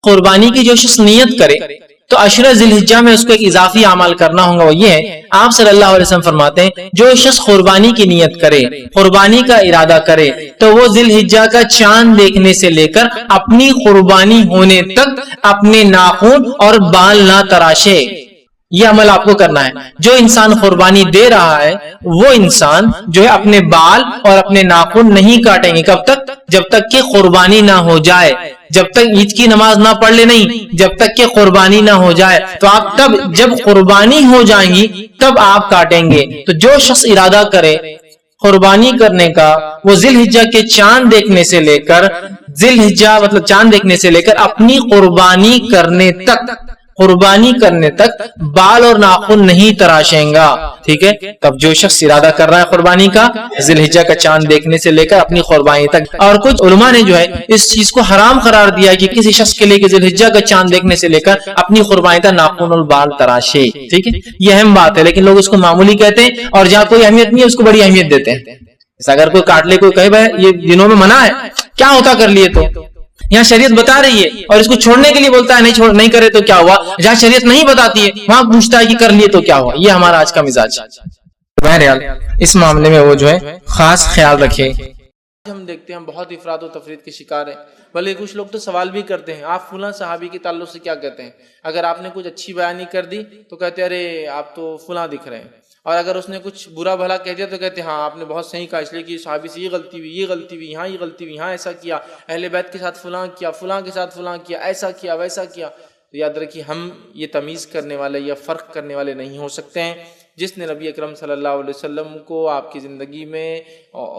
قربانی کی جو شخص نیت کرے تو عشرہ ذی الحجہ میں اس کو ایک اضافی عمل کرنا ہوگا، وہ یہ ہے، آپ صلی اللہ علیہ وسلم فرماتے ہیں جو شخص قربانی کی نیت کرے، قربانی کا ارادہ کرے، تو وہ ذی الحجہ کا چاند دیکھنے سے لے کر اپنی قربانی ہونے تک اپنے ناخن اور بال نہ تراشے۔ یہ عمل آپ کو کرنا ہے۔ جو انسان قربانی دے رہا ہے وہ انسان جو ہے اپنے بال اور اپنے ناخن نہیں کاٹیں گے، کب تک؟ جب تک کہ قربانی نہ ہو جائے، جب تک عید کی نماز نہ پڑھ لے، نہیں، جب تک کہ قربانی نہ ہو جائے۔ تو آپ تب جب قربانی ہو جائیں گی تب آپ کاٹیں گے۔ تو جو شخص ارادہ کرے قربانی کرنے کا، وہ ذی الحجہ کے چاند دیکھنے سے لے کر، ذی الحجہ مطلب چاند دیکھنے سے لے کر اپنی قربانی کرنے تک بال اور ناخن نہیں تراشیں گا، ٹھیک ہے؟ تب جو شخص ارادہ کر رہا ہے قربانی کا، ذی الحجہ کا چاند دیکھنے سے لے کر اپنی قربانی تک۔ اور کچھ علماء نے جو ہے اس چیز کو حرام قرار دیا کہ کسی شخص کے لیے کہ ذی الحجہ کا چاند دیکھنے سے لے کر اپنی قربانی تک ناخن اور بال تراشے، ٹھیک ہے؟ یہ اہم بات ہے، لیکن لوگ اس کو معمولی کہتے ہیں اور جہاں کوئی اہمیت نہیں ہے اس کو بڑی اہمیت دیتے ہیں۔ اگر کوئی کاٹ لے، کوئی کہے بھائی یہ دنوں میں منع ہے، کیا ہوتا کر لیے تو؟ یہاں شریعت بتا رہی ہے اور اس کو چھوڑنے کے لیے بولتا ہے نہیں کرے تو کیا ہوا؟ جہاں شریعت نہیں بتاتی ہے وہاں پوچھتا ہے کہ کر لیے تو کیا ہوا؟ یہ ہمارا آج کا مزاج۔ بہرحال اس معاملے میں وہ جو ہے خاص خیال رکھے۔ ہم دیکھتے ہیں بہت افراد و تفرید کے شکار ہیں، بلکہ کچھ لوگ تو سوال بھی کرتے ہیں آپ فلاں صحابی کے تعلق سے کیا کہتے ہیں؟ اگر آپ نے کچھ اچھی بیانی کر دی تو کہتے ہیں ارے آپ تو فلاں دکھ رہے ہیں، اور اگر اس نے کچھ برا بھلا کہہ دیا تو کہتے ہیں ہاں آپ نے بہت صحیح کہا، اس لیے کہ صحابی سے یہ غلطی ہوئی، یہ غلطی ہوئی، یہاں یہ غلطی ہوئی، یہاں ایسا کیا، اہل بیت کے ساتھ فلاں کیا، فلاں کے ساتھ فلاں کیا، ایسا کیا ویسا کیا۔ تو یاد رکھیے ہم یہ تمیز کرنے والے یا فرق کرنے والے نہیں ہو سکتے ہیں۔ جس نے نبی اکرم صلی اللہ علیہ وسلم کو آپ کی زندگی میں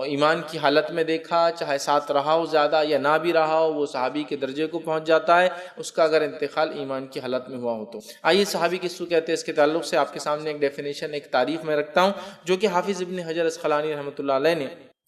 ایمان کی حالت میں دیکھا، چاہے ساتھ رہا ہو زیادہ یا نہ بھی رہا ہو، وہ صحابی کے درجے کو پہنچ جاتا ہے، اس کا اگر انتقال ایمان کی حالت میں ہوا ہو تو۔ آئیے صحابی کس کو کہتے ہیں اس کے تعلق سے آپ کے سامنے ایک ڈیفینیشن، ایک تعریف میں رکھتا ہوں، جو کہ حافظ ابن حجر اسقلانی رحمۃ اللہ علیہ نے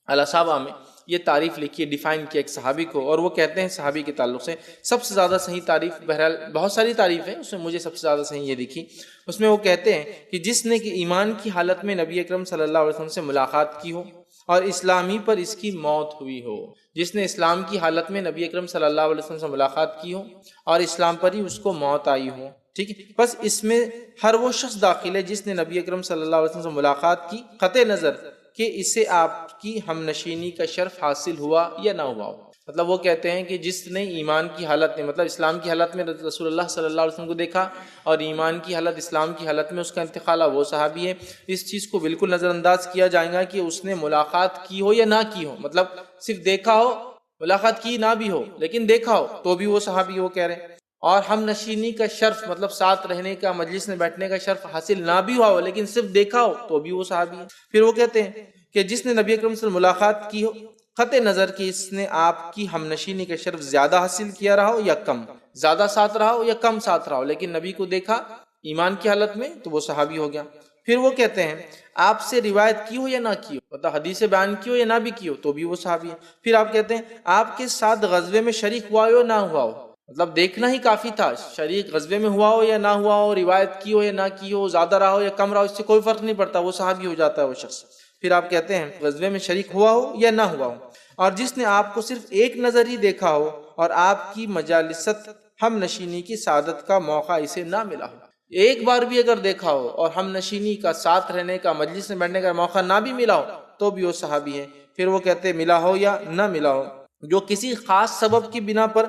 الاصابہ میں یہ تعریف لکھی ہے، ڈیفائن کیا ایک صحابی کو، اور وہ کہتے ہیں صحابی کے تعلق سے سب سے زیادہ صحیح تعریف، بہرحال بہت ساری تعریف ہیں، اس میں مجھے سب سے زیادہ صحیح یہ دکھی، اس میں وہ کہتے ہیں کہ جس نے کہ ایمان کی حالت میں نبی اکرم صلی اللہ علیہ وسلم سے ملاقات کی ہو اور اسلامی پر اس کی موت ہوئی ہو، جس نے اسلام کی حالت میں نبی اکرم صلی اللہ علیہ وسلم سے ملاقات کی ہو اور اسلام پر ہی اس کو موت آئی ہو، ٹھیک ہے؟ بس اس میں ہر وہ شخص داخل ہے جس نے نبی اکرم صلی اللہ علیہ وسلم سے ملاقات کی، قطع نظر کہ اسے آپ کی ہم نشینی کا شرف حاصل ہوا یا نہ ہوا ہو۔ مطلب وہ کہتے ہیں کہ جس نے ایمان کی حالت میں، مطلب اسلام کی حالت میں رسول اللہ صلی اللہ علیہ وسلم کو دیکھا اور ایمان کی حالت، اسلام کی حالت میں اس کا انتقال، وہ صحابی ہے۔ اس چیز کو بالکل نظر انداز کیا جائے گا کہ اس نے ملاقات کی ہو یا نہ کی ہو، مطلب صرف دیکھا ہو، ملاقات کی نہ بھی ہو لیکن دیکھا ہو تو بھی وہ صحابی، وہ کہہ رہے ہیں۔ اور ہم نشینی کا شرف، مطلب ساتھ رہنے کا، مجلس میں بیٹھنے کا شرف حاصل نہ بھی ہوا ہو لیکن صرف دیکھا ہو تو بھی وہ صحابی ہے۔ پھر وہ کہتے ہیں کہ جس نے نبی اکرم سے ملاقات کی ہو، قطع نظر کہ اس نے آپ کی ہم نشینی کا شرف زیادہ حاصل کیا رہا ہو یا کم، زیادہ ساتھ رہا ہو یا کم ساتھ رہا ہو، لیکن نبی کو دیکھا ایمان کی حالت میں تو وہ صحابی ہو گیا۔ پھر وہ کہتے ہیں آپ سے روایت کی ہو یا نہ کی ہو، مطلب حدیث بیان کی ہو یا نہ بھی کی ہو تو بھی وہ صحابی ہے۔ پھر آپ کہتے ہیں آپ کے ساتھ غزوے میں شریک ہوا ہو یا نہ ہوا ہو، مطلب دیکھنا ہی کافی تھا، شریک غزوے میں ہوا ہو یا نہ ہوا ہو، روایت کی ہو یا نہ کی ہو، زیادہ رہا ہو یا کم رہا ہو، اس سے کوئی فرق نہیں پڑتا، وہ صحابی ہو جاتا ہے وہ شخص۔ پھر آپ کہتے ہیں غزوے میں شریک ہوا ہو یا نہ ہوا ہو، اور جس نے آپ کو صرف ایک نظر ہی دیکھا ہو اور آپ کی مجالست ہم نشینی کی سعادت کا موقع اسے نہ ملا ہو، ایک بار بھی اگر دیکھا ہو اور ہم نشینی کا، ساتھ رہنے کا، مجلس میں بیٹھنے کا موقع نہ بھی ملا ہو تو بھی وہ صحابی ہے۔ پھر وہ کہتے ہیں ملا ہو یا نہ ملا ہو، جو کسی خاص سبب کی بنا پر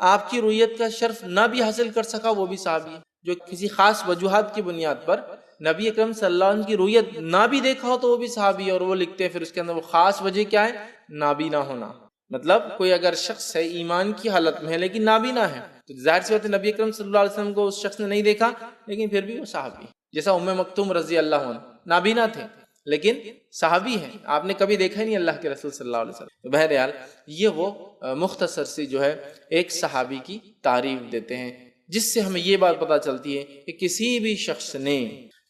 آپ کی رویت کا شرف نہ بھی حاصل کر سکا وہ بھی صحابی ہے، جو کسی خاص وجوہات کی بنیاد پر نبی اکرم صلی اللہ علیہ وسلم کی رویت نہ بھی دیکھا ہو تو وہ بھی صحابی ہے۔ اور وہ لکھتے ہیں پھر اس کے اندر وہ خاص وجہ کیا ہے، نابینا ہونا، مطلب کوئی اگر شخص ہے ایمان کی حالت میں ہے لیکن نابینا ہے تو ظاہر سی بات ہے نبی اکرم صلی اللہ علیہ وسلم کو اس شخص نے نہیں دیکھا لیکن پھر بھی وہ صحابی ہے۔ جیسا ام مکتوم رضی اللہ عنہ نابینا تھے لیکن صحابی ہیں، آپ نے کبھی دیکھا ہی نہیں اللہ کے رسول صلی اللہ علیہ وسلم۔ تو بہرحال یہ وہ مختصر سی جو ہے ایک صحابی کی تعریف دیتے ہیں، جس سے ہمیں یہ بات پتہ چلتی ہے کہ کسی بھی شخص نے،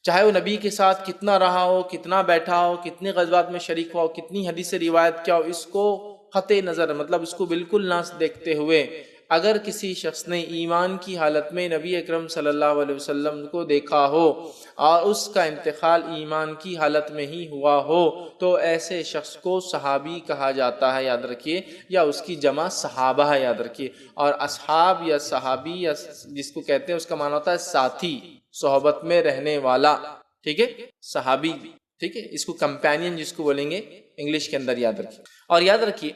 چاہے وہ نبی کے ساتھ کتنا رہا ہو، کتنا بیٹھا ہو، کتنے غزوات میں شریک ہوا ہو، کتنی حدیث روایت کیا ہو، اس کو قطع نظر، مطلب اس کو بالکل نہ دیکھتے ہوئے اگر کسی شخص نے ایمان کی حالت میں نبی اکرم صلی اللہ علیہ وسلم کو دیکھا ہو اور اس کا انتقال ایمان کی حالت میں ہی ہوا ہو تو ایسے شخص کو صحابی کہا جاتا ہے، یاد رکھیے، یا اس کی جمع صحابہ ہے، یاد رکھیے۔ اور اصحاب یا صحابی یا جس کو کہتے ہیں اس کا معنی ہوتا ہے ساتھی، صحبت میں رہنے والا، ٹھیک ہے، صحابی، ٹھیک ہے، اس کو کمپینین جس کو بولیں گے انگلش کے اندر، یاد رکھیے۔ اور یاد رکھیے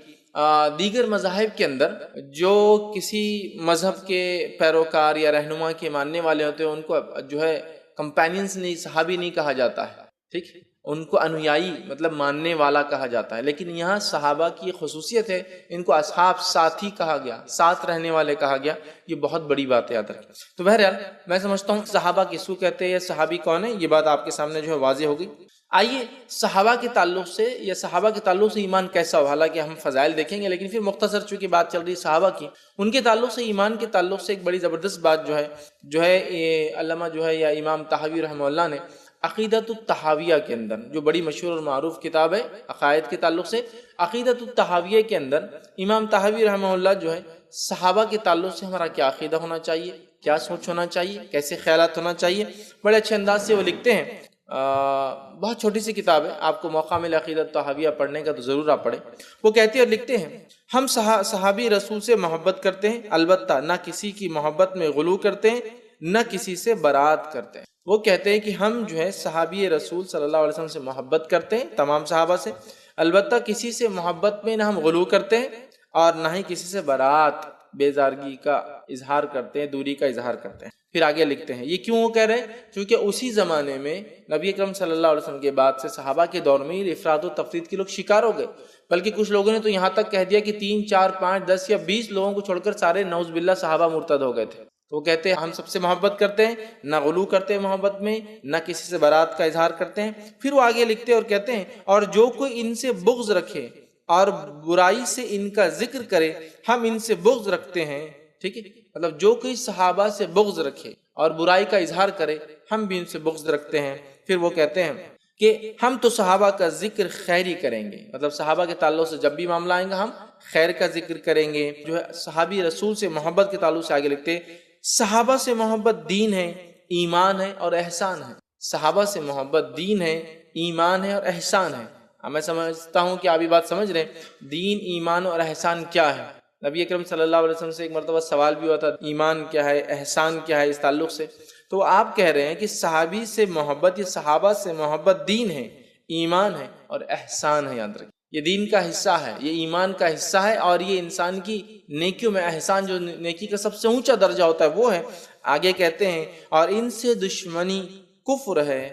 دیگر مذاہب کے اندر جو کسی مذہب کے پیروکار یا رہنما کے ماننے والے ہوتے ہیں ان کو جو ہے کمپینینز نہیں، صحابی نہیں کہا جاتا ہے، ٹھیک، ان کو انویائی مطلب ماننے والا کہا جاتا ہے۔ لیکن یہاں صحابہ کی خصوصیت ہے، ان کو اصحاب، ساتھی کہا گیا، ساتھ رہنے والے کہا گیا، یہ بہت بڑی بات ہے، یاد رکھیں۔ تو بہرحال میں سمجھتا ہوں صحابہ کس کو کہتے ہیں یا صحابی کون ہے، یہ بات آپ کے سامنے جو ہے واضح ہوگی۔ آئیے صحابہ کے تعلق سے یا صحابہ کے تعلق سے ایمان کیسا ہو، حالانکہ ہم فضائل دیکھیں گے، لیکن پھر مختصر چونکہ بات چل رہی صحابہ کی، ان کے تعلق سے، ایمان کے تعلق سے ایک بڑی زبردست بات جو ہے علامہ جو ہے یا امام طحاوی رحمہ اللہ نے عقیدۃ الطحاویہ کے اندر، جو بڑی مشہور اور معروف کتاب ہے عقائد کے تعلق سے، عقیدۃ الطحاویہ کے اندر امام طحاوی رحمہ اللہ جو ہے صحابہ کے تعلق سے ہمارا کیا عقیدہ ہونا چاہیے، کیا سوچ ہونا چاہیے، کیسے خیالات ہونا چاہیے، بڑے اچھے انداز سے وہ لکھتے ہیں۔ بہت چھوٹی سی کتاب ہے، آپ کو موقع ملے عقیدۃ طحاویہ پڑھنے کا تو ضرور آپ پڑھیں۔ وہ کہتے اور لکھتے ہیں، ہم صحابی رسول سے محبت کرتے ہیں، البتہ نہ کسی کی محبت میں غلو کرتے ہیں نہ کسی سے برات کرتے ہیں۔ وہ کہتے ہیں کہ ہم جو ہے صحابی رسول صلی اللہ علیہ وسلم سے محبت کرتے ہیں، تمام صحابہ سے، البتہ کسی سے محبت میں نہ ہم غلو کرتے ہیں اور نہ ہی کسی سے برات، بیزارگی کا اظہار کرتے ہیں، دوری کا اظہار کرتے ہیں۔ پھر آگے لکھتے ہیں، یہ کیوں وہ کہہ رہے ہیں؟ کیونکہ اسی زمانے میں نبی اکرم صلی اللہ علیہ وسلم کے بعد سے صحابہ کے دور میں ہی افراط و تفریط کے لوگ شکار ہو گئے، بلکہ کچھ لوگوں نے تو یہاں تک کہہ دیا کہ 3، 4، 5، 10 یا 20 لوگوں کو چھوڑ کر سارے نعوذ باللہ صحابہ مرتد ہو گئے تھے۔ تو وہ کہتے ہیں ہم سب سے محبت کرتے ہیں، نہ غلو کرتے ہیں محبت میں، نہ کسی سے برات کا اظہار کرتے ہیں۔ پھر وہ آگے لکھتے اور کہتے ہیں، اور جو کوئی ان سے بغض رکھے اور برائی سے ان کا ذکر کرے، ہم ان سے بغض رکھتے ہیں، ٹھیک ہے، مطلب جو کوئی صحابہ سے بغض رکھے اور برائی کا اظہار کرے، ہم بھی ان سے بغض رکھتے ہیں۔ پھر وہ کہتے ہیں کہ ہم تو صحابہ کا ذکر خیری کریں گے، مطلب صحابہ کے تعلق سے جب بھی معاملہ آئیں گا ہم خیر کا ذکر کریں گے۔ جو ہے صحابی رسول سے محبت کے تعلق سے آگے لکھتے ہیں، صحابہ سے محبت دین ہے، ایمان ہے اور احسان ہے۔ صحابہ سے محبت دین ہے، ایمان ہے اور احسان ہے۔ میں سمجھتا ہوں کہ آپ یہ بات سمجھ رہے ہیں دین، ایمان اور احسان کیا ہے۔ نبی اکرم صلی اللہ علیہ وسلم سے ایک مرتبہ سوال بھی ہوا تھا، ایمان کیا ہے، احسان کیا ہے، اس تعلق سے تو آپ کہہ رہے ہیں کہ صحابی سے محبت یا صحابہ سے محبت دین ہے، ایمان ہے اور احسان ہے۔ یاد رکھیں یہ دین کا حصہ ہے، یہ ایمان کا حصہ ہے، اور یہ انسان کی نیکیوں میں احسان، جو نیکی کا سب سے اونچا درجہ ہوتا ہے وہ ہے۔ آگے کہتے ہیں، اور ان سے دشمنی کفر ہے،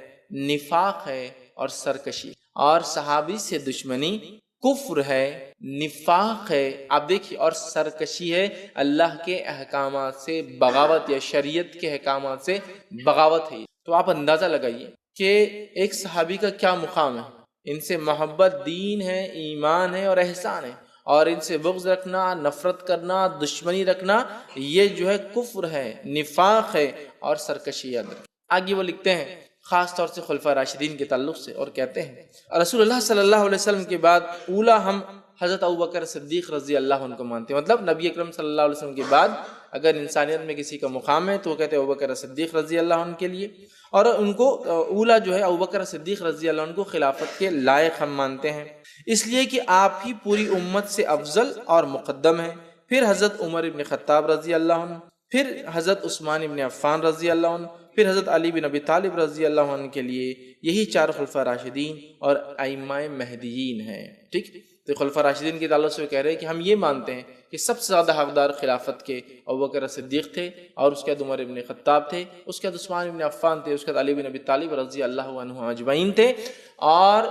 نفاق ہے اور سرکشی۔ اور صحابی سے دشمنی کفر ہے، نفاق ہے، آپ دیکھیے، اور سرکشی ہے، اللہ کے احکامات سے بغاوت یا شریعت کے احکامات سے بغاوت ہے۔ تو آپ اندازہ لگائیے کہ ایک صحابی کا کیا مقام ہے۔ ان سے محبت دین ہے، ایمان ہے اور احسان ہے، اور ان سے بغض رکھنا، نفرت کرنا، دشمنی رکھنا، یہ جو ہے کفر ہے، نفاق ہے اور سرکشی ہے۔ آگے وہ لکھتے ہیں خاص طور سے خلفاء راشدین کے تعلق سے، اور کہتے ہیں رسول اللہ صلی اللہ علیہ وسلم کے بعد اولا ہم حضرت ابوبکر صدیق رضی اللہ عنہ کو مانتے ہیں۔ مطلب نبی اکرم صلی اللہ علیہ وسلم کے بعد اگر انسانیت میں کسی کا مقام ہے تو وہ کہتے ہیں ابوبکر صدیق رضی اللہ عنہ کے لیے، اور ان کو اولا جو ہے ابوبکر صدیق رضی اللہ عنہ کو خلافت کے لائق ہم مانتے ہیں، اس لیے کہ آپ ہی پوری امت سے افضل اور مقدم ہیں۔ پھر حضرت عمر ابن خطاب رضی اللہ عنہ، پھر حضرت عثمان ابن عفان رضی اللہ عنہ، پھر حضرت علی بن ابی طالب رضی اللہ عنہ کے لیے یہی 4 خلفاء راشدین اور ائمہ مہدیین ہیں۔ ٹھیک، تو خلفاء راشدین کے تعلق سے وہ کہہ رہے ہیں کہ ہم یہ مانتے ہیں کہ سب سے زیادہ حقدار خلافت کے ابوبکر صدیق تھے، اور اس کے بعد عمر ابن خطاب تھے، اس کے بعد عثمان ابن عفان تھے، اس کے بعد علی بن ابی طالب رضی اللہ عنہ اجمعین تھے، اور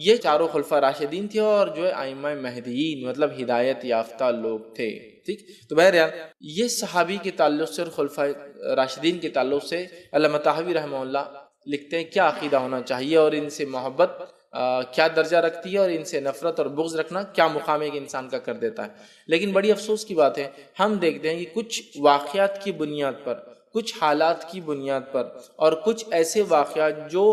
یہ 4 خلفاء راشدین تھے، اور جو ہے ائمہ مہدیین مطلب ہدایت یافتہ لوگ تھے۔ ٹھیک، تو بہرحال یہ صحابی کے تعلق سے اور خلفاء راشدین کے تعلق سے علامہ طحاوی رحمہ اللہ لکھتے ہیں کیا عقیدہ ہونا چاہیے، اور ان سے محبت کیا درجہ رکھتی ہے، اور ان سے نفرت اور بغض رکھنا کیا مقام ایک انسان کا کر دیتا ہے۔ لیکن بڑی افسوس کی بات ہے، ہم دیکھتے ہیں کہ کچھ واقعات کی بنیاد پر، کچھ حالات کی بنیاد پر اور کچھ ایسے واقعات جو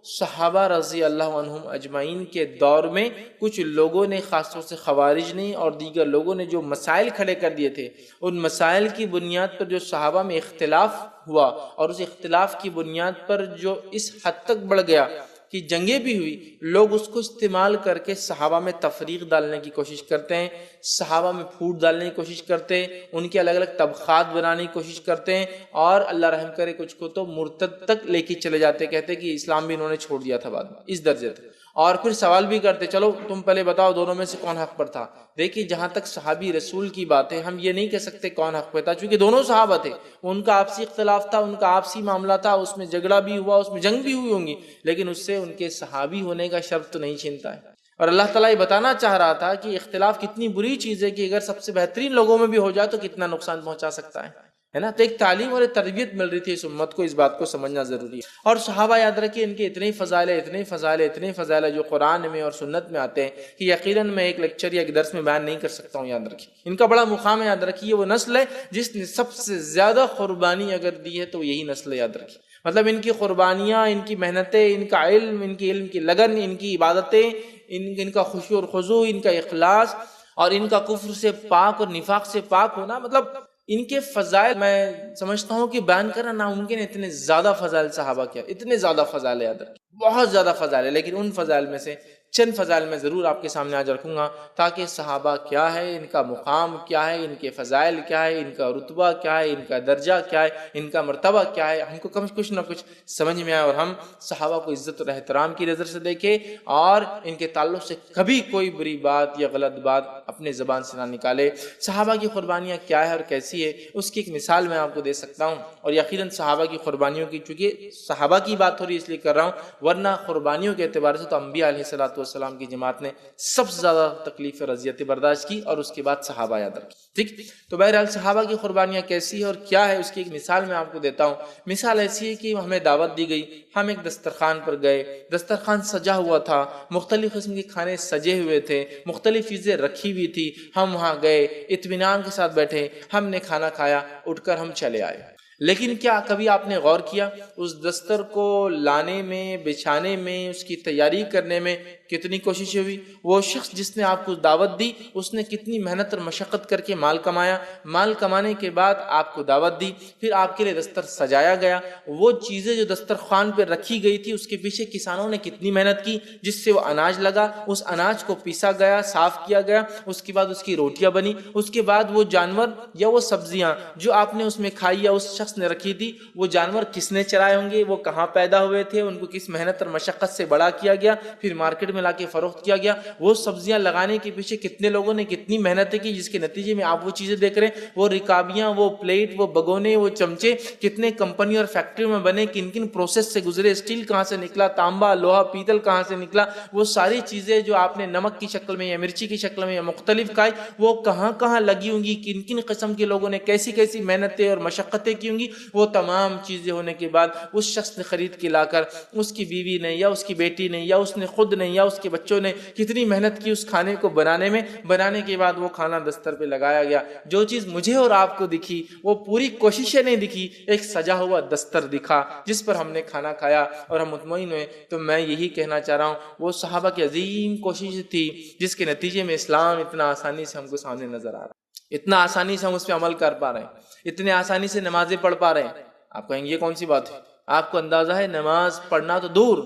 صحابہ رضی اللہ عنہم اجمعین کے دور میں کچھ لوگوں نے، خاص طور سے خوارج نے اور دیگر لوگوں نے جو مسائل کھڑے کر دیے تھے، ان مسائل کی بنیاد پر جو صحابہ میں اختلاف ہوا اور اس اختلاف کی بنیاد پر جو اس حد تک بڑھ گیا کہ جنگیں بھی ہوئی، لوگ اس کو استعمال کر کے صحابہ میں تفریق ڈالنے کی کوشش کرتے ہیں، صحابہ میں پھوٹ ڈالنے کی کوشش کرتے ہیں، ان کے الگ الگ طبقات بنانے کی کوشش کرتے ہیں، اور اللہ رحم کرے کچھ کو تو مرتد تک لے کے چلے جاتے، کہتے کہ اسلام بھی انہوں نے چھوڑ دیا تھا بعد میں، اس درجے تک۔ اور پھر سوال بھی کرتے، چلو تم پہلے بتاؤ دونوں میں سے کون حق پر تھا۔ دیکھیے جہاں تک صحابی رسول کی بات ہے، ہم یہ نہیں کہہ سکتے کون حق پہ تھا، چونکہ دونوں صحابہ تھے، ان کا آپسی اختلاف تھا، ان کا آپسی معاملہ تھا، اس میں جھگڑا بھی ہوا، اس میں جنگ بھی ہوئی ہوں گی، لیکن اس سے ان کے صحابی ہونے کا شرط تو نہیں چھینتا ہے۔ اور اللہ تعالیٰ یہ بتانا چاہ رہا تھا کہ اختلاف کتنی بری چیز ہے کہ اگر سب سے بہترین لوگوں میں بھی ہو جائے تو کتنا نقصان پہنچا سکتا ہے نا۔ تو ایک تعلیم اور ایک تربیت مل رہی تھی اس امت کو، اس بات کو سمجھنا ضروری ہے۔ اور صحابہ یاد رکھیے ان کے اتنے فضائل ہیں جو قرآن میں اور سنت میں آتے ہیں کہ یقیناً میں ایک لیکچر یا ایک درس میں بیان نہیں کر سکتا ہوں۔ یاد رکھیے ان کا بڑا مقام ہے، یاد رکھیے وہ نسل ہے جس نے سب سے زیادہ قربانی اگر دی ہے تو یہی نسل ہے، یاد رکھیے۔ مطلب ان کی قربانیاں، ان کی محنتیں، ان کا علم، ان کی علم کی لگن، ان کی عبادتیں، ان کا خشوع اور خضوع، ان کا اخلاص اور ان کا کفر سے پاک اور نفاق سے پاک ہونا، مطلب ان کے فضائل میں سمجھتا ہوں کہ بیان کرنا ناممکن ہے۔ اتنے زیادہ فضائل صحابہ کیا، اتنے زیادہ فضائل یاد رکھیں، بہت زیادہ فضائل ہے، لیکن ان فضائل میں سے چند فضائل میں ضرور آپ کے سامنے آج رکھوں گا تاکہ صحابہ کیا ہے، ان کا مقام کیا ہے، ان کے فضائل کیا ہے، ان کا رتبہ کیا ہے، ان کا درجہ کیا ہے، ان کا مرتبہ کیا ہے، ہم کو کچھ نہ کچھ سمجھ میں آئے اور ہم صحابہ کو عزت اور احترام کی نظر سے دیکھیں اور ان کے تعلق سے کبھی کوئی بری بات یا غلط بات اپنے زبان سے نہ نکالے۔ صحابہ کی قربانیاں کیا ہے اور کیسی ہے، اس کی ایک مثال میں آپ کو دے سکتا ہوں، اور یقیناً صحابہ کی قربانیوں کی، چونکہ صحابہ کی بات ہو رہی ہے اس لیے کر رہا ہوں، ورنہ قربانیوں کے اعتبار سے تو انبیاء علیہ السلام کی جماعت نے سب سے زیادہ تکلیف اور اذیتیں برداشت کی، اور اس کے بعد صحابہ یاد رکھی۔ ٹھیک، تو بہرحال صحابہ کی قربانیاں کیسی ہے اور کیا ہے، اس کی ایک مثال میں آپ کو دیتا ہوں۔ مثال ایسی ہے کہ ہمیں دعوت دی گئی، ہم ایک دسترخوان پر گئے، دسترخوان سجا ہوا تھا، مختلف قسم کے کھانے سجے ہوئے تھے، مختلف چیزیں رکھی ہوئی تھی، ہم وہاں گئے، اطمینان کے ساتھ بیٹھے، ہم نے کھانا کھایا، اٹھ کر ہم چلے آئے۔ لیکن کیا کبھی آپ نے غور کیا اس دستر کو لانے میں، بچھانے میں، اس کی تیاری کرنے میں کتنی کوششیں ہوئی؟ وہ شخص جس نے آپ کو دعوت دی اس نے کتنی محنت اور مشقت کر کے مال کمایا، مال کمانے کے بعد آپ کو دعوت دی، پھر آپ کے لیے دستر سجایا گیا، وہ چیزیں جو دسترخوان پہ رکھی گئی تھی اس کے پیچھے کسانوں نے کتنی محنت کی، جس سے وہ اناج لگا، اس اناج کو پیسا گیا، صاف کیا گیا، اس کے بعد اس کی روٹیاں بنی، اس کے بعد وہ جانور یا وہ سبزیاں جو آپ نے اس میں کھائی یا اس شخص نے رکھی تھی، وہ جانور کس نے چرائے ہوں گے، وہ کہاں پیدا ہوئے تھے، ان کو کس محنت اور مشقت سے بڑا کیا گیا، پھر مارکیٹ میں لا کے فروخت کیا گیا، وہ سبزیاں لگانے کے پیچھے کتنے لوگوں نے کتنی محنتیں کی، جس کے نتیجے میں آپ وہ چیزیں دیکھ رہے ہیں، وہ رکابیاں، وہ پلیٹ، وہ بگونے، وہ چمچے کتنے کمپنی اور فیکٹریوں میں بنے، کن کن پروسیس سے گزرے، اسٹیل کہاں سے نکلا، تانبا، لوہا، پیتل کہاں سے نکلا، وہ ساری چیزیں جو آپ نے نمک کی شکل میں یا مرچی کی شکل میں یا مختلف کھائی، وہ کہاں کہاں لگی ہوں گی، کن کن قسم کے لوگوں نے کیسی کیسی محنتیں اور مشقتیں کی ہوں گی، وہ تمام چیزیں ہونے کے بعد اس شخص نے خرید کے لا کر اس کی بیوی نے یا اس کی بیٹی نے یا اس نے خود نے یا اس کے بچوں نے کتنی محنت کی اس کھانے کو بنانے میں، بنانے کے بعد وہ کھانا دستر پہ لگایا گیا۔ جو چیز مجھے اور آپ کو دکھی وہ پوری کوششیں نہیں دکھی، ایک سجا ہوا دستر دکھا جس پر ہم نے کھانا کھایا اور ہم مطمئن ہوئے۔ تو میں یہی کہنا چاہ رہا ہوں وہ صحابہ کی عظیم کوشش تھی جس کے نتیجے میں اسلام اتنا آسانی سے ہم کو سامنے نظر آ رہا ہے، اتنا آسانی سے ہم اس پہ عمل کر پا رہے ہیں، اتنے آسانی سے نمازیں پڑھ پا رہے ہیں۔ آپ کہیں گے یہ کون سی بات ہے؟ آپ کو اندازہ ہے نماز پڑھنا تو دور،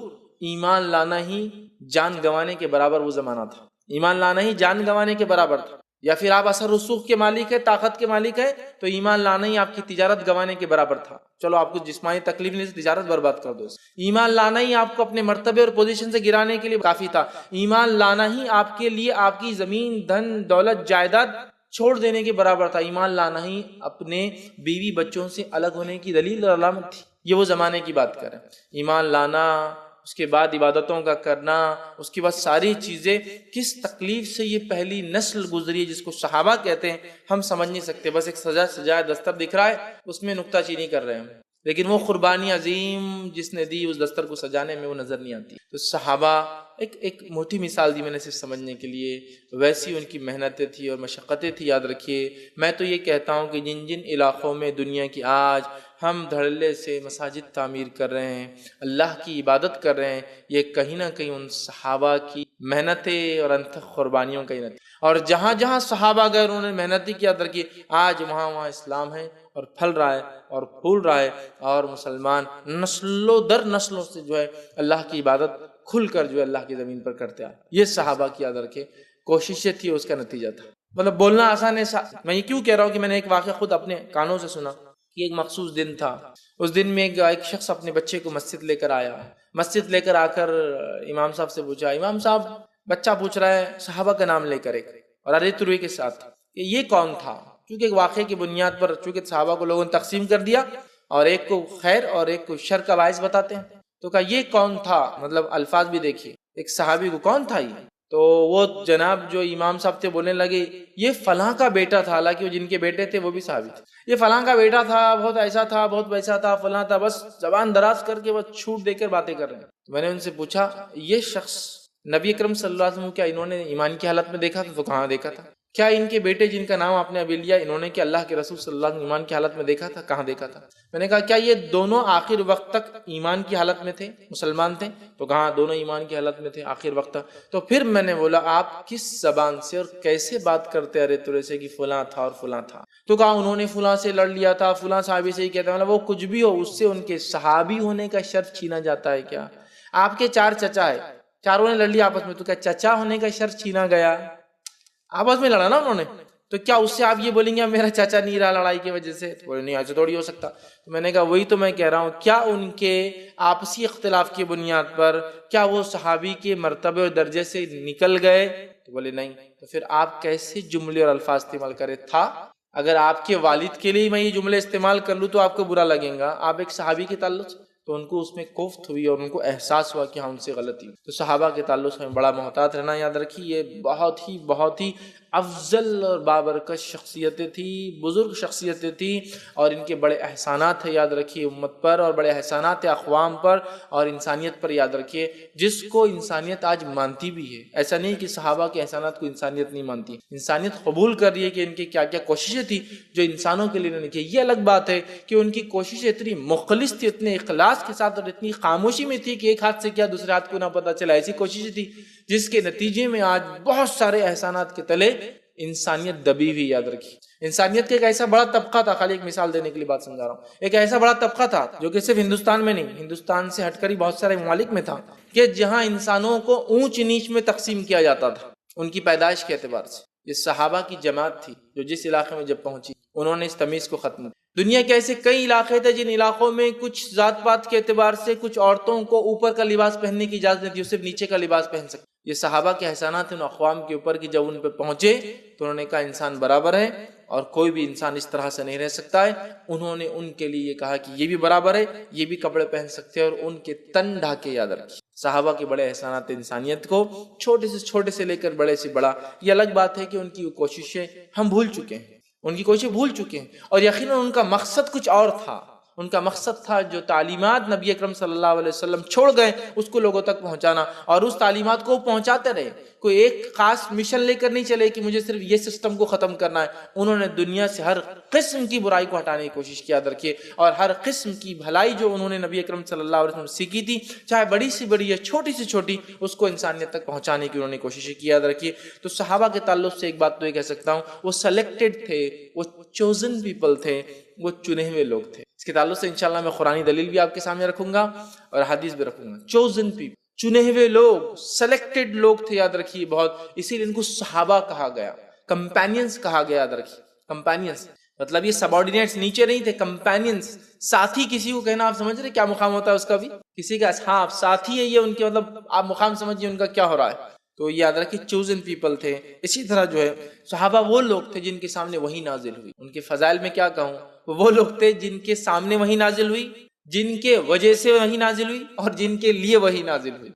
ایمان لانا ہی جان گنوانے کے برابر وہ زمانہ تھا، ایمان لانا ہی جان گنوانے کے برابر تھا۔ یا پھر آپ اثر رسوخ کے مالک ہیں، طاقت کے مالک ہیں، تو ایمان لانا ہی آپ کی تجارت گنوانے کے برابر تھا۔ چلو آپ کو جسمانی تکلیف نہیں سے تجارت برباد کر دو، ایمان لانا ہی آپ کو اپنے مرتبے اور پوزیشن سے گرانے کے لیے کافی تھا، ایمان لانا ہی آپ کے لیے آپ کی زمین، دھن، دولت، جائیداد چھوڑ دینے کے برابر تھا، ایمان لانا ہی اپنے بیوی بچوں سے الگ ہونے کی دلیل اور علامت تھی۔ یہ وہ زمانے کی بات کریں، ایمان لانا، اس کے بعد عبادتوں کا کرنا، اس کے بعد ساری چیزیں، کس تکلیف سے یہ پہلی نسل گزری ہے جس کو صحابہ کہتے ہیں، ہم سمجھ نہیں سکتے۔ بس ایک سجا سجایا دستر دکھ رہا ہے، اس میں نکتہ چینی کر رہے ہیں، لیکن وہ قربانی عظیم جس نے دی اس دستر کو سجانے میں وہ نظر نہیں آتی. تو صحابہ ایک موٹی مثال دی میں نے صرف سمجھنے کے لیے، ویسی ان کی محنتیں تھی اور مشقتیں تھی. یاد رکھیے میں تو یہ کہتا ہوں کہ جن جن علاقوں میں دنیا کی آج ہم دھڑلے سے مساجد تعمیر کر رہے ہیں، اللہ کی عبادت کر رہے ہیں، یہ کہیں نہ کہیں ان صحابہ کی محنتیں اور انتھک قربانیوں کا ہی نتیجہ. اور جہاں جہاں صحابہ گئے انہوں نے محنت کی. یاد رکھیے آج وہاں اسلام ہے اور پھل رہا ہے اور پھول رہا ہے، اور مسلمان نسلوں در نسلوں سے جو ہے اللہ کی عبادت کھل کر جو ہے اللہ کی زمین پر کرتے آئے. یہ صحابہ کی یاد رکھے کوششیں تھی، اس کا نتیجہ تھا. مطلب بولنا آسان ہے. میں یہ کیوں کہہ رہا ہوں کہ میں نے ایک واقعہ خود اپنے کانوں سے سنا کہ ایک مخصوص دن تھا. اس دن میں ایک شخص اپنے بچے کو مسجد لے کر آیا. مسجد لے کر آ کر امام صاحب سے پوچھا، امام صاحب بچہ پوچھ رہا ہے صحابہ کا نام لے کر ایک، اور ارے تروی کے ساتھ کہ یہ کون تھا، کیونکہ ایک واقعے کی بنیاد پر چونکہ صحابہ کو لوگوں نے تقسیم کر دیا اور ایک کو خیر اور ایک کو شر کا باعث بتاتے ہیں. تو کہا یہ کون تھا، مطلب الفاظ بھی دیکھیے ایک صحابی کو کون تھا یہ. تو وہ جناب جو امام صاحب تھے بولنے لگے یہ فلاں کا بیٹا تھا. حالانکہ وہ جن کے بیٹے تھے وہ بھی صحابی تھے. یہ فلاں کا بیٹا تھا، بہت ایسا تھا، بہت ویسا تھا، فلاں تھا. بس زبان دراز کر کے بس چھوٹ دے کر باتیں کر رہے ہیں. میں نے ان سے پوچھا یہ شخص نبی اکرم صلی اللہ علیہ وسلم کیا انہوں نے ایمان کی حالت میں دیکھا تھا؟ تو کہاں دیکھا تھا. کیا ان کے بیٹے جن کا نام آپ نے ابھی لیا انہوں نے کہ اللہ کے رسول صلی اللہ علیہ وسلم ایمان کی حالت میں دیکھا تھا؟ کہاں دیکھا تھا. میں نے کہا کیا یہ دونوں آخر وقت تک ایمان کی حالت میں تھے، مسلمان تھے؟ تو کہاں دونوں ایمان کی حالت میں تھے آخر وقت تک. تو پھر میں نے بولا آپ کس زبان سے اور کیسے بات کرتے ارے ترے سے کہ فلاں تھا اور فلاں تھا؟ تو کہا انہوں نے فلاں سے لڑ لیا تھا، فلاں صحابی سے ہی کہتا ہے. وہ کچھ بھی ہو اس سے ان کے صحابی ہونے کا شرف چھینا جاتا ہے کیا؟ آپ کے 4 چچا ہے، چاروں نے لڑ لیا آپس میں، تو کیا چچا ہونے کا شرف چھینا گیا؟ آپس میں لڑا نا انہوں نے، تو کیا اس سے آپ یہ بولیں گے میرا چاچا نہیں رہا لڑائی کی وجہ سے؟ بولے نہیں ایسے تھوڑی ہو سکتا. تو میں نے کہا وہی تو میں کہہ رہا ہوں، کیا ان کے آپسی اختلاف کی بنیاد پر کیا وہ صحابی کے مرتبے اور درجے سے نکل گئے؟ تو بولے نہیں. تو پھر آپ کیسے جملے اور الفاظ استعمال کرے تھا؟ اگر آپ کے والد کے لیے میں یہ جملے استعمال کر لوں تو آپ کو برا لگے گا، آپ ایک صحابی کے تعلق سے تو ان کو اس میں کوفت ہوئی اور ان کو احساس ہوا کہ ہاں ان سے غلطی ہوئی. تو صحابہ کے تعلق سے بڑا محتاط رہنا. یاد رکھیے یہ بہت ہی افضل اور بابرکت شخصیتیں تھی، بزرگ شخصیتیں تھی، اور ان کے بڑے احسانات ہیں. یاد رکھیے امت پر، اور بڑے احسانات ہیں اقوام پر اور انسانیت پر. یاد رکھیے جس کو انسانیت آج مانتی بھی ہے، ایسا نہیں کہ صحابہ کے احسانات کو انسانیت نہیں مانتی، انسانیت قبول کر رہی ہے کہ ان کی کیا کیا کوششیں تھی جو انسانوں کے لیے انہوں نے کی. یہ الگ بات ہے کہ ان کی کوششیں اتنی مخلص تھی، اتنے اخلاص کے ساتھ اور اتنی خاموشی میں تھی کہ ایک ہاتھ سے کیا دوسرے ہاتھ کو نہ پتہ چلا. ایسی کوششیں تھی جس کے نتیجے میں آج بہت سارے احسانات کے تلے انسانیت دبی ہوئی. یاد رکھیے انسانیت کا ایک ایسا بڑا طبقہ تھا، خالی ایک مثال دینے کے لیے بات سمجھا رہا ہوں، ایک ایسا بڑا طبقہ تھا جو کہ صرف ہندوستان میں نہیں، ہندوستان سے ہٹ کر ہی بہت سارے ممالک میں تھا، کہ جہاں انسانوں کو اونچ نیچ میں تقسیم کیا جاتا تھا ان کی پیدائش کے اعتبار سے. یہ صحابہ کی جماعت تھی جو جس علاقے میں جب پہنچی انہوں نے اس تمیز کو ختم. دنیا کے ایسے کئی علاقے تھے جن علاقوں میں کچھ ذات پات کے اعتبار سے کچھ عورتوں کو اوپر کا لباس پہننے کی اجازت نہیں تھی، صرف نیچے کا لباس پہن سکتے. یہ صحابہ کے احسانات ان اقوام کے اوپر کہ جب ان پہ پہنچے تو انہوں نے کہا انسان برابر ہے اور کوئی بھی انسان اس طرح سے نہیں رہ سکتا ہے. انہوں نے ان کے لیے کہا کہ یہ بھی برابر ہے، یہ بھی کپڑے پہن سکتے ہیں، اور ان کے تن ڈھانکے. یاد رکھیے صحابہ کے بڑے احسانات انسانیت کو چھوٹے سے لے کر بڑے سے بڑا. یہ الگ بات ہے کہ ان کی کوششیں ہم بھول چکے ہیں، ان کی کوششیں بھول چکے ہیں، اور یقیناً ان کا مقصد کچھ اور تھا. ان کا مقصد تھا جو تعلیمات نبی اکرم صلی اللہ علیہ وسلم چھوڑ گئے اس کو لوگوں تک پہنچانا، اور اس تعلیمات کو پہنچاتے رہے. کوئی ایک خاص مشن لے کر نہیں چلے کہ مجھے صرف یہ سسٹم کو ختم کرنا ہے. انہوں نے دنیا سے ہر قسم کی برائی کو ہٹانے کی کوشش کی. یاد رکھیے اور ہر قسم کی بھلائی جو انہوں نے نبی اکرم صلی اللہ علیہ وسلم سیکھی تھی، چاہے بڑی سی بڑی یا چھوٹی سی چھوٹی، اس کو انسانیت تک پہنچانے کی انہوں نے کوشش کی. یاد رکھیے تو صحابہ کے تعلق سے ایک بات تو یہ کہہ سکتا ہوں، وہ سلیکٹڈ تھے، وہ چوزن پیپل تھے، وہ چنے ہوئے لوگ تھے. اس کے تعلق سے انشاءاللہ میں قرآنی دلیل بھی آپ کے سامنے رکھوں گا اور حدیث بھی رکھوں گا. چوزن پیپل، چنے ہوئے لوگ، سلیکٹڈ لوگ تھے. یاد رکھیے بہت، اسی لیے ان کو صحابہ کہا گیا، کمپینینز کہا گیا. یاد رکھیے کمپینینز مطلب یہ سبارڈینیٹس نیچے نہیں تھے، کمپینینز. ساتھی کسی کو کہنا آپ سمجھ رہے کیا مقام ہوتا ہے اس کا بھی؟ کسی کا ہاں ساتھی ہے یہ ان کے، مطلب آپ مقام سمجھیے ان کا کیا ہو رہا ہے. تو یاد رکھیے چوزن پیپل تھے. اسی طرح جو ہے صحابہ وہ لوگ تھے جن کے سامنے وحی نازل ہوئی. ان کے فضائل میں کیا کہوں، وہ لوگ تھے جن کے سامنے وحی نازل ہوئی، جن کے وجہ سے وحی نازل ہوئی، اور جن کے لیے وحی نازل ہوئی.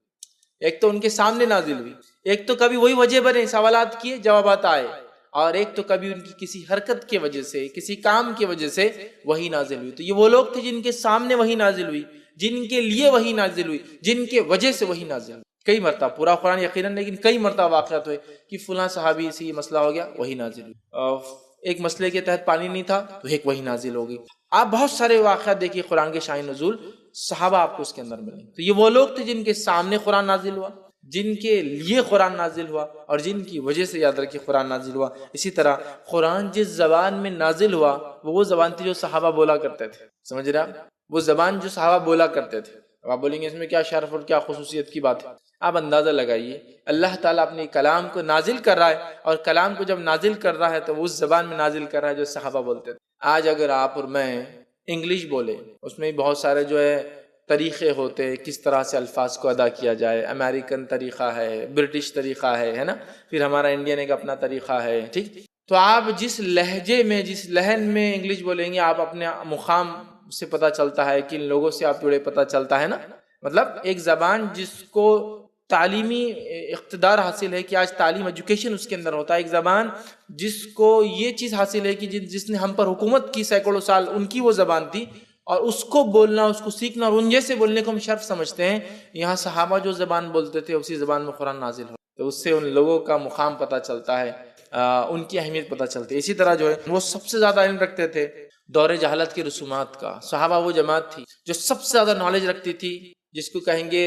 ایک تو ان کے سامنے نازل ہوئی، ایک تو کبھی وہی وجہ بنے، سوالات کیے جوابات آئے، اور ایک تو کبھی ان کی کسی حرکت کی وجہ سے، کسی کام کی وجہ سے وحی نازل ہوئی۔ تو یہ وہ لوگ تھے جن کے سامنے وحی نازل ہوئی، جن کے لیے وحی نازل ہوئی، جن کے وجہ سے وحی نازل ہوئی۔ کئی مرتبہ، پورا قرآن یقیناً، لیکن کئی مرتبہ واقعات ہوئے کہ فلاں صحابی سے یہ مسئلہ ہو گیا، وحی نازل ہوئی۔ ایک مسئلے کے تحت پانی نہیں تھا تو ایک وحی نازل ہو گئی۔ آپ بہت سارے واقعات دیکھیے قرآن کے شان نزول، صحابہ آپ کو اس کے اندر ملیں گے۔ تو یہ وہ لوگ تھے جن کے سامنے قرآن نازل ہوا، جن کے لیے قرآن نازل ہوا، اور جن کی وجہ سے یاد رکھیے قرآن نازل ہوا۔ اسی طرح قرآن جس زبان میں نازل ہوا وہ زبان تھی جو صحابہ بولا کرتے تھے، سمجھ رہے آپ؟ وہ زبان جو صحابہ بولا کرتے تھے۔ اب آپ بولیں گے اس میں کیا شرف اور کیا خصوصیت کی بات ہے؟ آپ اندازہ لگائیے، اللہ تعالیٰ اپنے کلام کو نازل کر رہا ہے، اور کلام کو جب نازل کر رہا ہے تو وہ اس زبان میں نازل کر رہا ہے جو صحابہ بولتے تھے۔ آج اگر آپ اور میں انگلش بولے، اس میں بہت سارے جو ہے طریقے ہوتے ہیں کس طرح سے الفاظ کو ادا کیا جائے، امریکن طریقہ ہے، برٹش طریقہ ہے نا، پھر ہمارا انڈین ایک اپنا طریقہ ہے، ٹھیک؟ تو آپ جس لہجے میں، جس لہن میں انگلش بولیں گے، آپ اپنے مقام سے پتہ چلتا ہے، کن لوگوں سے آپ جڑے پتہ چلتا ہے نا۔ مطلب ایک زبان جس کو تعلیمی اقتدار حاصل ہے کہ آج تعلیم، ایجوکیشن اس کے اندر ہوتا ہے، ایک زبان جس کو یہ چیز حاصل ہے کہ جس نے ہم پر حکومت کی سینکڑوں سال، ان کی وہ زبان تھی، اور اس کو بولنا، اس کو سیکھنا اور ان جیسے بولنے کو ہم شرف سمجھتے ہیں۔ یہاں صحابہ جو زبان بولتے تھے اسی زبان میں قرآن نازل ہو، تو اس سے ان لوگوں کا مقام پتہ چلتا ہے، ان کی اہمیت پتہ چلتی ہے۔ اسی طرح جو ہے وہ سب سے زیادہ علم رکھتے تھے دور جہالت کی رسومات کا۔ صحابہ وہ جماعت تھی جو سب سے زیادہ نالج رکھتی تھی، جس کو کہیں گے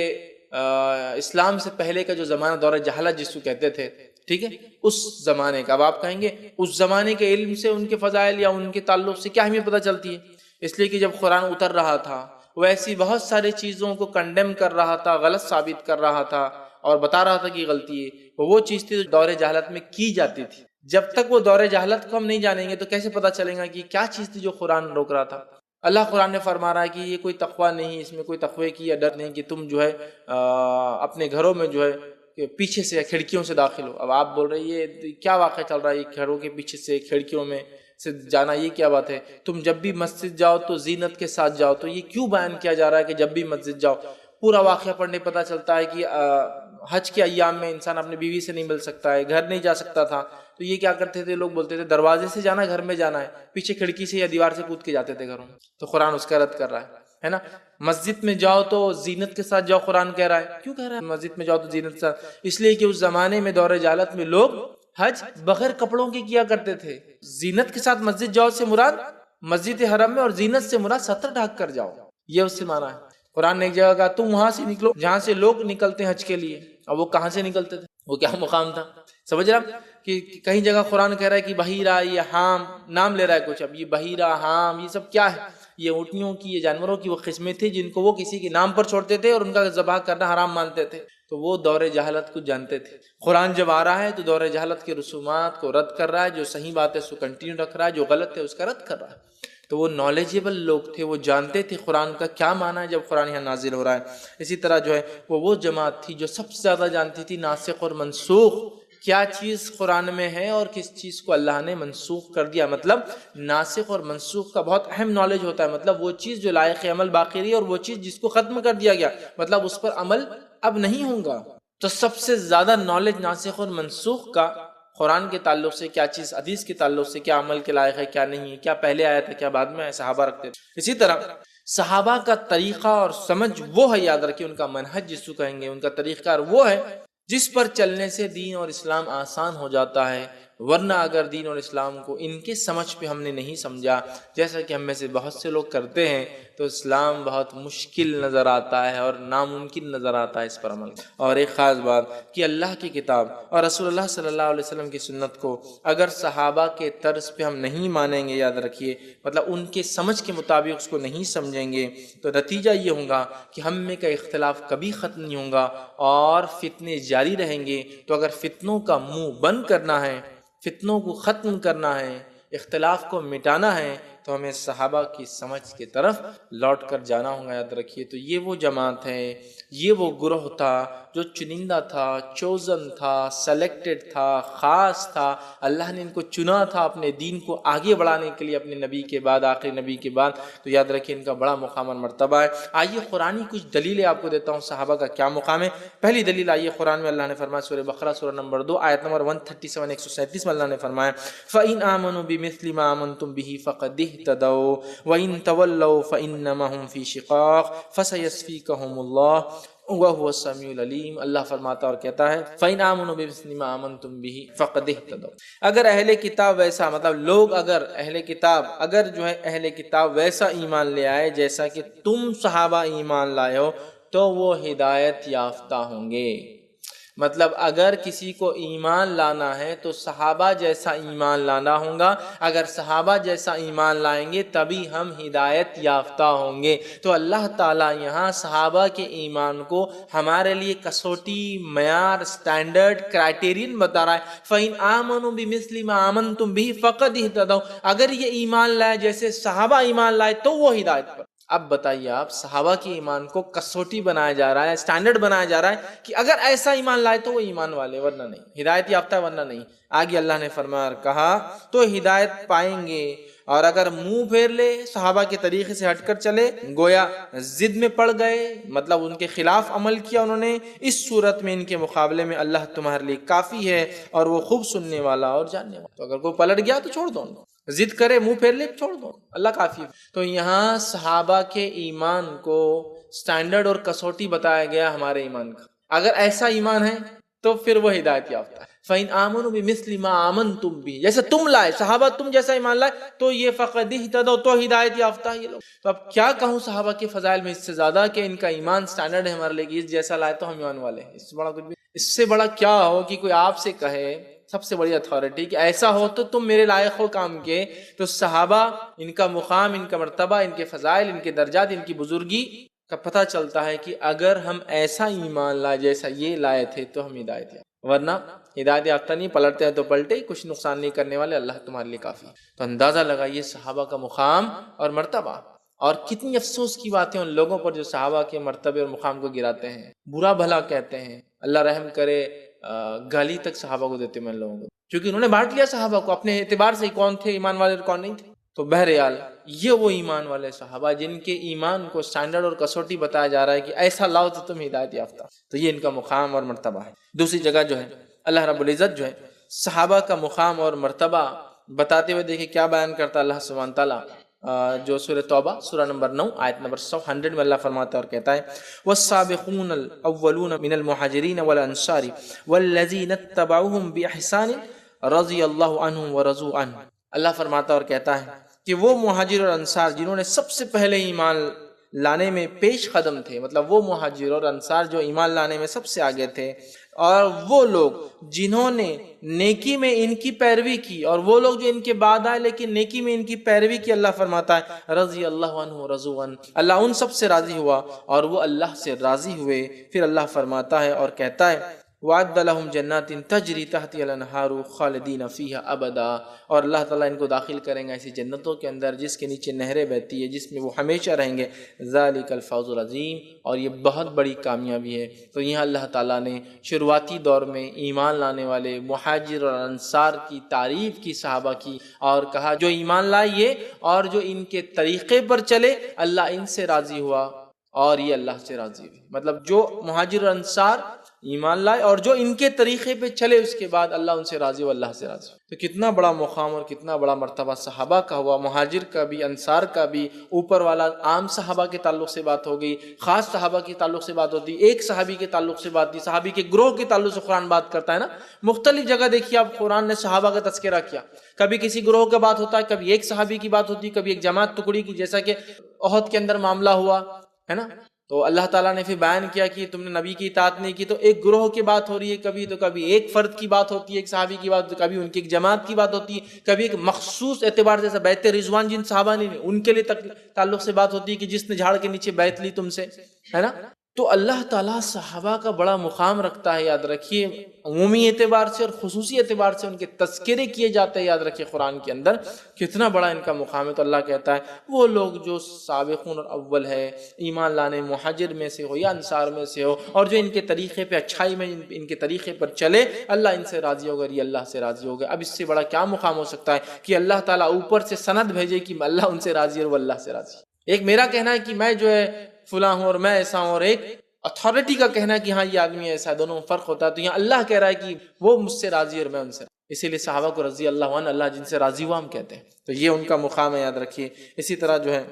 اسلام سے پہلے کا جو زمانہ دور جہالت جس کو کہتے تھے، ٹھیک ہے، اس زمانے کا۔ اب آپ کہیں گے اس زمانے کے علم سے ان کے فضائل یا ان کے تعلق سے کیا اہمیت پتہ چلتی ہے؟ اس لیے کہ جب قرآن اتر رہا تھا وہ ایسی بہت ساری چیزوں کو کنڈیم کر رہا تھا، غلط ثابت کر رہا تھا اور بتا رہا تھا کہ غلطی ہے، وہ چیز تھی جو دور جہالت میں کی جاتی تھی۔ جب تک وہ دور جہالت کو ہم نہیں جانیں گے تو کیسے پتہ چلے گا کہ کیا چیز تھی جو قرآن روک رہا تھا؟ اللہ قرآن نے فرما رہا ہے کہ یہ کوئی تقوی نہیں، اس میں کوئی تقوی کی یا ڈر نہیں کہ تم جو ہے اپنے گھروں میں جو ہے کہ پیچھے سے یا کھڑکیوں سے داخل ہو۔ اب آپ بول رہے ہیں یہ کیا واقعہ چل رہا ہے، یہ گھروں کے پیچھے سے کھڑکیوں میں سے جانا، یہ کیا بات ہے؟ تم جب بھی مسجد جاؤ تو زینت کے ساتھ جاؤ، تو یہ کیوں بیان کیا جا رہا ہے کہ جب بھی مسجد جاؤ؟ پورا واقعہ پڑھنے پتہ چلتا ہے کہ حج کے ایام میں انسان اپنی بیوی سے نہیں مل سکتا ہے، گھر نہیں جا سکتا تھا، تو یہ کیا کرتے تھے؟ لوگ بولتے تھے دروازے سے جانا، گھر میں جانا ہے، پیچھے کھڑکی سے یا دیوار سے کود کے جاتے تھے گھروں میں۔ تو قرآن اس کا رد کر رہا ہے نا۔ مسجد میں جاؤ تو زینت کے ساتھ جاؤ، قرآن کہہ رہا ہے۔ کیوں کہہ رہا ہے مسجد میں جاؤ تو زینت کے ساتھ؟ اس لیے کہ اس زمانے میں دور جہالت میں لوگ حج بغیر کپڑوں کے کیا کرتے تھے۔ زینت کے ساتھ مسجد جاؤ سے مراد مسجد حرم میں، اور زینت سے مراد ستر ڈھک کر جاؤ، یہ اس سے مانا ہے۔ قرآن نے ایک جگہ کہا تم وہاں سے نکلو جہاں سے لوگ نکلتے ہیں حج کے لیے، اور وہ کہاں سے نکلتے تھے؟ وہ کیا مقام تھا؟ سمجھ رہا کہ کہیں جگہ قرآن کہہ رہا ہے کہ بحیرہ، یہ حام نام لے رہا ہے کچھ، اب یہ بحیرہ، حام، یہ سب کیا ہے؟ یہ اونٹنیوں کی، یہ جانوروں کی وہ قسمیں تھیں جن کو وہ کسی کے نام پر چھوڑتے تھے اور ان کا ذبح کرنا حرام مانتے تھے، تو وہ دور جہالت کو جانتے تھے۔ قرآن جب آ رہا ہے تو دور جہالت کے رسومات کو رد کر رہا ہے، جو صحیح بات ہے اس کو کنٹینیو رکھ رہا ہے، جو غلط ہے اس کا رد کر رہا ہے۔ تو وہ نالجیبل لوگ تھے، وہ جانتے تھے قرآن کا کیا معنی ہے جب قرآن یہاں نازل ہو رہا ہے۔ اسی طرح جو ہے وہ جماعت تھی جو سب سے زیادہ جانتی تھی ناسخ اور منسوخ، کیا چیز قرآن میں ہے اور کس چیز کو اللہ نے منسوخ کر دیا۔ مطلب ناسخ اور منسوخ کا بہت اہم نالج ہوتا ہے، مطلب وہ چیز جو لائق عمل باقی رہی اور وہ چیز جس کو ختم کر دیا گیا، مطلب اس پر عمل اب نہیں ہوگا۔ تو سب سے زیادہ نالج ناسخ اور منسوخ کا قرآن کے تعلق سے، کیا چیز حدیث کے تعلق سے کیا عمل کے لائق ہے کیا نہیں ہے، کیا پہلے آیا تھا کیا بعد میں آیا، صحابہ رکھتے تھے۔ اسی طرح صحابہ کا طریقہ اور سمجھ وہ ہے، یاد رکھیں ان کا منہج جس کو کہیں گے، ان کا طریقہ کار وہ ہے جس پر چلنے سے دین اور اسلام آسان ہو جاتا ہے۔ ورنہ اگر دین اور اسلام کو ان کے سمجھ پہ ہم نے نہیں سمجھا، جیسا کہ ہم میں سے بہت سے لوگ کرتے ہیں، تو اسلام بہت مشکل نظر آتا ہے اور ناممکن نظر آتا ہے اس پر عمل۔ اور ایک خاص بات کہ اللہ کی کتاب اور رسول اللہ صلی اللہ علیہ وسلم کی سنت کو اگر صحابہ کے طرز پہ ہم نہیں مانیں گے، یاد رکھیے، مطلب ان کے سمجھ کے مطابق اس کو نہیں سمجھیں گے، تو نتیجہ یہ ہوگا کہ ہم میں کا اختلاف کبھی ختم نہیں ہوگا اور فتنے جاری رہیں گے۔ تو اگر فتنوں کا منہ بند کرنا ہے، فتنوں کو ختم کرنا ہے، اختلاف کو مٹانا ہے، تو ہمیں صحابہ کی سمجھ کی طرف لوٹ کر جانا ہوگا. یاد رکھیے تو یہ وہ جماعت ہے، یہ وہ گروہ تھا جو چنندہ تھا، چوزن تھا، سلیکٹڈ تھا، خاص تھا. اللہ نے ان کو چنا تھا اپنے دین کو آگے بڑھانے کے لیے اپنے نبی کے بعد، آخری نبی کے بعد. تو یاد رکھیے ان کا بڑا مقام اور مرتبہ ہے. آئیے قرآنی کچھ دلیلیں آپ کو دیتا ہوں صحابہ کا کیا مقام ہے. پہلی دلیل آئیے قرآن میں اللہ نے فرمایا سورہ بقرہ سورہ نمبر 2 آیت نمبر 137 137 میں اللہ نے فرمایا فَإِنْ آمَنُوا بِمِثْلِ مَا آمَنْتُمْ بِهِ فَقَدِ اهْتَدَوْا وَإِنْ تَوَلَّوْا فَإِنَّمَا هُمْ فِي شِقَاقٍ فَسَيَكْفِيكَهُمُ اللَّهُ وَهُوَ السَّمِيعُ الْعَلِيمُ. اللہ فرماتا اور کہتا ہے فَإِنْ آمَنُوا بِمِثْلِ مَا آمَنْتُمْ بِهِ فَقَدِ اهْتَدَوْا. اگر اہل کتاب ویسا، مطلب لوگ اگر اہل کتاب ویسا ایمان لے آئے جیسا کہ تم صحابہ ایمان لائے ہو تو وہ ہدایت یافتہ ہوں گے. مطلب اگر کسی کو ایمان لانا ہے تو صحابہ جیسا ایمان لانا ہوگا. اگر صحابہ جیسا ایمان لائیں گے تبھی ہم ہدایت یافتہ ہوں گے. تو اللہ تعالیٰ یہاں صحابہ کے ایمان کو ہمارے لیے کسوٹی، معیار، سٹینڈرڈ، کرائٹیرین بتا رہا ہے. فَإِنْ آمَنُوا بِمِثْلِ مَا آمَنْتُمْ بِهِ فَقَدِ اهْتَدَوْا. اگر یہ ایمان لائے جیسے صحابہ ایمان لائے تو وہ ہدایت پر. اب بتائیے آپ، صحابہ کے ایمان کو کسوٹی بنایا جا رہا ہے، سٹینڈرڈ بنایا جا رہا ہے کہ اگر ایسا ایمان لائے تو وہ ایمان والے، ورنہ نہیں، ہدایت یافتہ ورنہ نہیں. آگے اللہ نے فرمایا اور کہا تو ہدایت پائیں گے. اور اگر منہ پھیر لے، صحابہ کے طریقے سے ہٹ کر چلے، گویا ضد میں پڑ گئے، مطلب ان کے خلاف عمل کیا انہوں نے، اس صورت میں ان کے مقابلے میں اللہ تمہارے لیے کافی ہے اور وہ خوب سننے والا اور جاننے والا. تو اگر کوئی پلٹ گیا تو چھوڑ دو، ضد کرے، منہ پھیر لے، چھوڑ دو، اللہ کافی ہے. تو یہاں صحابہ کے ایمان کو سٹینڈرڈ اور کسوٹی بتایا گیا ہمارے ایمان کا. اگر ایسا ایمان ہے تو پھر وہ ہدایت یافتہ ہے. فَإِنْ آمَنُوا بِمِثْلِ مَا آمَنْتُمْ بِهِ، جیسے تم لائے، صحابہ تم جیسا ایمان لائے تو یہ فَقَدِ اهْتَدَوْا، تو ہدایت یافتہ ہے یہ لوگ. تو اب کیا کہوں صحابہ کے فضائل میں اس سے زیادہ کہ ان کا ایمان سٹینڈرڈ ہے ہمارے لیے، اس جیسا لائے تو ہم ایمان والے ہیں. اس سے بڑا کچھ بھی، اس سے بڑا کیا ہو کہ کوئی آپ سے کہے، سب سے بڑی اتھارٹی، کہ ایسا ہو تو تم میرے لائق ہو کام کے. تو صحابہ، ان کا مقام، ان کا مرتبہ، ان کے فضائل، ان کے درجات، ان کی بزرگی کا پتہ چلتا ہے کہ اگر ہم ایسا ایمان لائے جیسا یہ لائے تھے تو ہم ہدایت یافتہ، ورنہ ہدایت یافتہ نہیں. پلٹتے ہیں تو پلٹے، کچھ نقصان نہیں کرنے والے، اللہ تمہارے لیے کافی. تو اندازہ لگائیے صحابہ کا مقام اور مرتبہ. اور کتنی افسوس کی باتیں ان لوگوں پر جو صحابہ کے مرتبے اور مقام کو گراتے ہیں، برا بھلا کہتے ہیں، اللہ رحم کرے، گالی تک صحابہ کو دیتے ہیں ان لوگوں کو، کیونکہ انہوں نے بانٹ لیا صحابہ کو اپنے اعتبار سے کون تھے ایمان والے اور کون نہیں تھے. تو بہرحال یہ وہ ایمان والے صحابہ جن کے ایمان کو سٹینڈرڈ اور کسوٹی بتایا جا رہا ہے کہ ایسا لاؤ تو تم ہدایت یافتہ. تو یہ ان کا مقام اور مرتبہ ہے. دوسری جگہ جو ہے اللہ رب العزت جو ہے صحابہ کا مقام اور مرتبہ بتاتے ہوئے دیکھیں کیا بیان کرتا اللہ سبحانہ تعالیٰ، جو سورہ توبہ سورہ نمبر 9 آیت نمبر 100 میں اللہ فرماتا ہے اور کہتا ہے والسابقون الاولون من المہاجرین والانصار والذین اتبعوہم باحسان رضی اللہ عنہم ورضوا عنہ. اللہ فرماتا اور کہتا ہے کہ وہ مہاجر اور انصار جنہوں نے سب سے پہلے ایمان لانے میں پیش قدم تھے، مطلب وہ مہاجر اور انصار جو ایمان لانے میں سب سے آگے تھے، اور وہ لوگ جنہوں نے نیکی میں ان کی پیروی کی، اور وہ لوگ جو ان کے بعد آئے لیکن نیکی میں ان کی پیروی کی، اللہ فرماتا ہے رضی اللہ عنہ رضوا عنہ، اللہ ان سب سے راضی ہوا اور وہ اللہ سے راضی ہوئے. پھر اللہ فرماتا ہے اور کہتا ہے وَعَدَّ لَهُمْ جَنَّاتٍ تَجْرِي تَحْتِهَا الْأَنْهَارُ خَالِدِينَ فِيهَا أَبَدًا، اور اللہ تعالیٰ ان کو داخل کریں گے ایسی جنتوں کے اندر جس کے نیچے نہریں بہتی ہے، جس میں وہ ہمیشہ رہیں گے. ذَلِكَ الْفَوْزُ الْعَظِيمُ، اور یہ بہت بڑی کامیابی ہے. تو یہاں اللہ تعالیٰ نے شروعاتی دور میں ایمان لانے والے مہاجر اور انصار کی تعریف کی صحابہ کی، اور کہا جو ایمان لائے اور جو ان کے طریقے پر چلے اللہ ان سے راضی ہوا اور یہ اللہ سے راضی ہوئے. مطلب جو مہاجر اور انصار ایمان لائے اور جو ان کے طریقے پہ چلے اس کے بعد اللہ ان سے راضی ہو، اللہ سے راضی ہو. تو کتنا بڑا مقام اور کتنا بڑا مرتبہ صحابہ کا ہوا، مہاجر کا بھی، انصار کا بھی. اوپر والا عام صحابہ کے تعلق سے بات ہو گئی، خاص صحابہ کے تعلق سے بات ہوتی، ایک صحابی کے تعلق سے بات دی، صحابی کے گروہ کے تعلق سے قرآن بات کرتا ہے نا. مختلف جگہ دیکھیے آپ قرآن نے صحابہ کا تذکرہ کیا، کبھی کسی گروہ کا بات ہوتا ہے، کبھی ایک صحابی کی بات ہوتی، کبھی ایک جماعت ٹکڑی کی، جیسا کہ احد کے اندر معاملہ ہوا ہے نا. تو اللہ تعالیٰ نے پھر بیان کیا کہ تم نے نبی کی اطاعت نہیں کی، تو ایک گروہ کی بات ہو رہی ہے کبھی، تو کبھی ایک فرد کی بات ہوتی ہے، ایک صحابی کی بات، کبھی ان کی ایک جماعت کی بات ہوتی ہے، کبھی ایک مخصوص اعتبار جیسا بیعت رضوان جن صحابہ نے ان کے لیے تعلق سے بات ہوتی ہے کہ جس نے جھاڑ کے نیچے بیعت لی تم سے، ہے نا. تو اللہ تعالیٰ صحابہ کا بڑا مقام رکھتا ہے، یاد رکھیے، عمومی اعتبار سے اور خصوصی اعتبار سے ان کے تذکرے کیے جاتے ہیں، یاد رکھیے قرآن کے اندر کتنا بڑا ان کا مقام ہے۔ تو اللہ کہتا ہے وہ لوگ جو سابقون اور اول ہے، ایمان لانے مہاجر میں سے ہو یا انصار میں سے ہو، اور جو ان کے طریقے پہ اچھائی میں ان کے طریقے پر چلے، اللہ ان سے راضی ہوگا، یہ اللہ سے راضی ہوگا۔ اب اس سے بڑا کیا مقام ہو سکتا ہے کہ اللہ تعالیٰ اوپر سے سند بھیجے کہ اللہ ان سے راضی ہے اور وہ اللہ سے راضی ہے۔ ایک میرا کہنا ہے کہ میں جو ہے فلاں ہوں اور میں ایسا ہوں، اور ایک اتھارٹی کا کہنا ہے کہ ہاں یہ آدمی ایسا ہے، دونوں میں فرق ہوتا ہے۔ تو یہاں اللہ کہہ رہا ہے کہ وہ مجھ سے راضی ہے اور میں ان سے، اسی لیے صحابہ کو رضی اللہ عنہ، اللہ جن سے راضی ہوا ہم کہتے ہیں۔ تو یہ ان کا مقام ہے، یاد رکھیے۔ اسی طرح جو ہے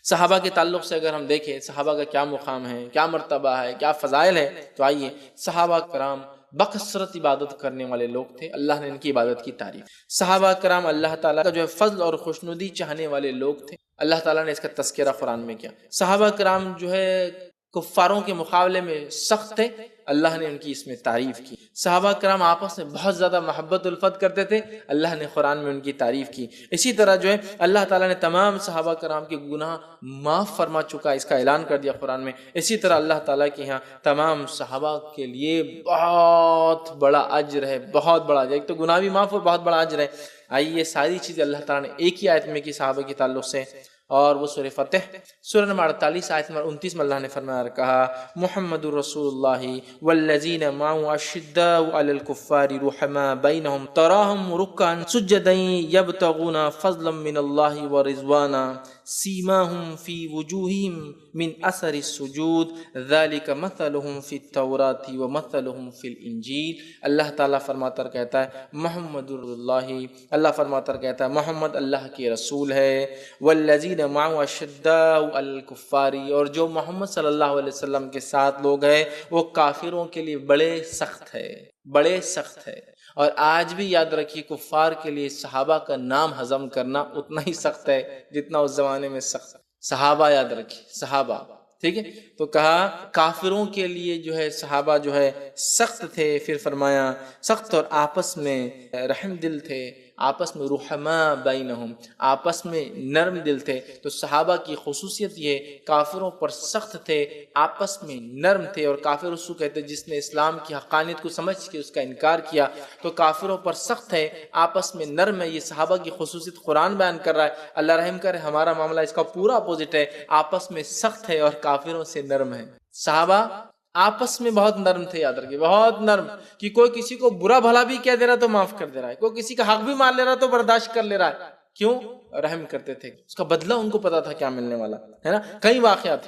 صحابہ کے تعلق سے اگر ہم دیکھیں صحابہ کا کیا مقام ہے، کیا مرتبہ ہے، کیا فضائل ہے، تو آئیے، صحابہ کرام بکثرت عبادت کرنے والے لوگ تھے، اللہ نے ان کی عبادت کی تعریف۔ صحابہ کرام اللہ تعالیٰ کا جو ہے فضل اور خوشنودی چاہنے والے لوگ تھے، اللہ تعالیٰ نے اس کا تذکرہ قرآن میں کیا۔ صحابہ کرام جو ہے کفاروں کے مقابلے میں سخت تھے، اللہ نے ان کی اس میں تعریف کی۔ صحابہ کرام آپس میں بہت زیادہ محبت الفت کرتے تھے، اللہ نے قرآن میں ان کی تعریف کی۔ اسی طرح جو ہے اللہ تعالیٰ نے تمام صحابہ کرام کے گناہ معاف فرما چکا، اس کا اعلان کر دیا قرآن میں۔ اسی طرح اللہ تعالیٰ کے یہاں تمام صحابہ کے لیے بہت بڑا اجر ہے، بہت بڑا اجر، ایک تو گناہ بھی معاف اور بہت بڑا اجر ہے۔ آئیے یہ ساری چیزیں اللہ تعالیٰ نے ایک ہی آیت میں کی صحابہ کے تعلق سے، اور وہ سورہ فتح سورہ نمبر 48 آیت نمبر 29 میں اللہ نے فرمایا اور کہا محمد الرسول اللہ والذین معه اشداء علی الکفار رحماء بینہم تراہم رکعا سجدا یبتغون فضلا من اللہ ورضوانا سیماہم فی وجوہہم من اثر السجود ذلک مثلہم فی التوراۃ ومثلہم فی الانجیل۔ اللہ تعالیٰ فرماتا کہتا ہے محمد اللہ، اللہ فرماتا کہتا ہے محمد اللہ کے رسول ہے، والذین معه اشداء علی الکفار، اور جو محمد صلی اللہ علیہ وسلم کے ساتھ لوگ ہیں وہ کافروں کے لیے بڑے سخت ہے، بڑے سخت ہے۔ اور آج بھی یاد رکھیے کفار کے لیے صحابہ کا نام ہضم کرنا اتنا ہی سخت ہے جتنا اس زمانے میں سخت۔ صحابہ یاد رکھیے، صحابہ، ٹھیک ہے۔ تو کہا کافروں کے لیے جو ہے صحابہ جو ہے سخت تھے، پھر فرمایا سخت اور آپس میں رحم دل تھے، آپس میں رحماء بینہم، آپس میں نرم دل تھے۔ تو صحابہ کی خصوصیت یہ کافروں پر سخت تھے، آپس میں نرم تھے۔ اور کافر اس کو کہتے جس نے اسلام کی حقانیت کو سمجھ کے اس کا انکار کیا، تو کافروں پر سخت ہے، آپس میں نرم ہے۔ یہ صحابہ کی خصوصیت قرآن بیان کر رہا ہے۔ اللہ رحم کرے، ہمارا معاملہ اس کا پورا اپوزٹ ہے، آپس میں سخت ہے اور کافروں سے نرم ہے۔ صحابہ آپس میں بہت نرم تھے، یاد رکھیے، بہت نرم، کہ کوئی کسی کو برا بھلا بھی کہہ دے رہا تو معاف کر دے رہا ہے، کوئی کسی کا حق بھی مان لے رہا تو برداشت کر لے رہا ہے۔ کیوں؟ رحم کرتے تھے، اس کا بدلہ ان کو پتا تھا کیا ملنے والا ہے نا۔ کئی واقعات،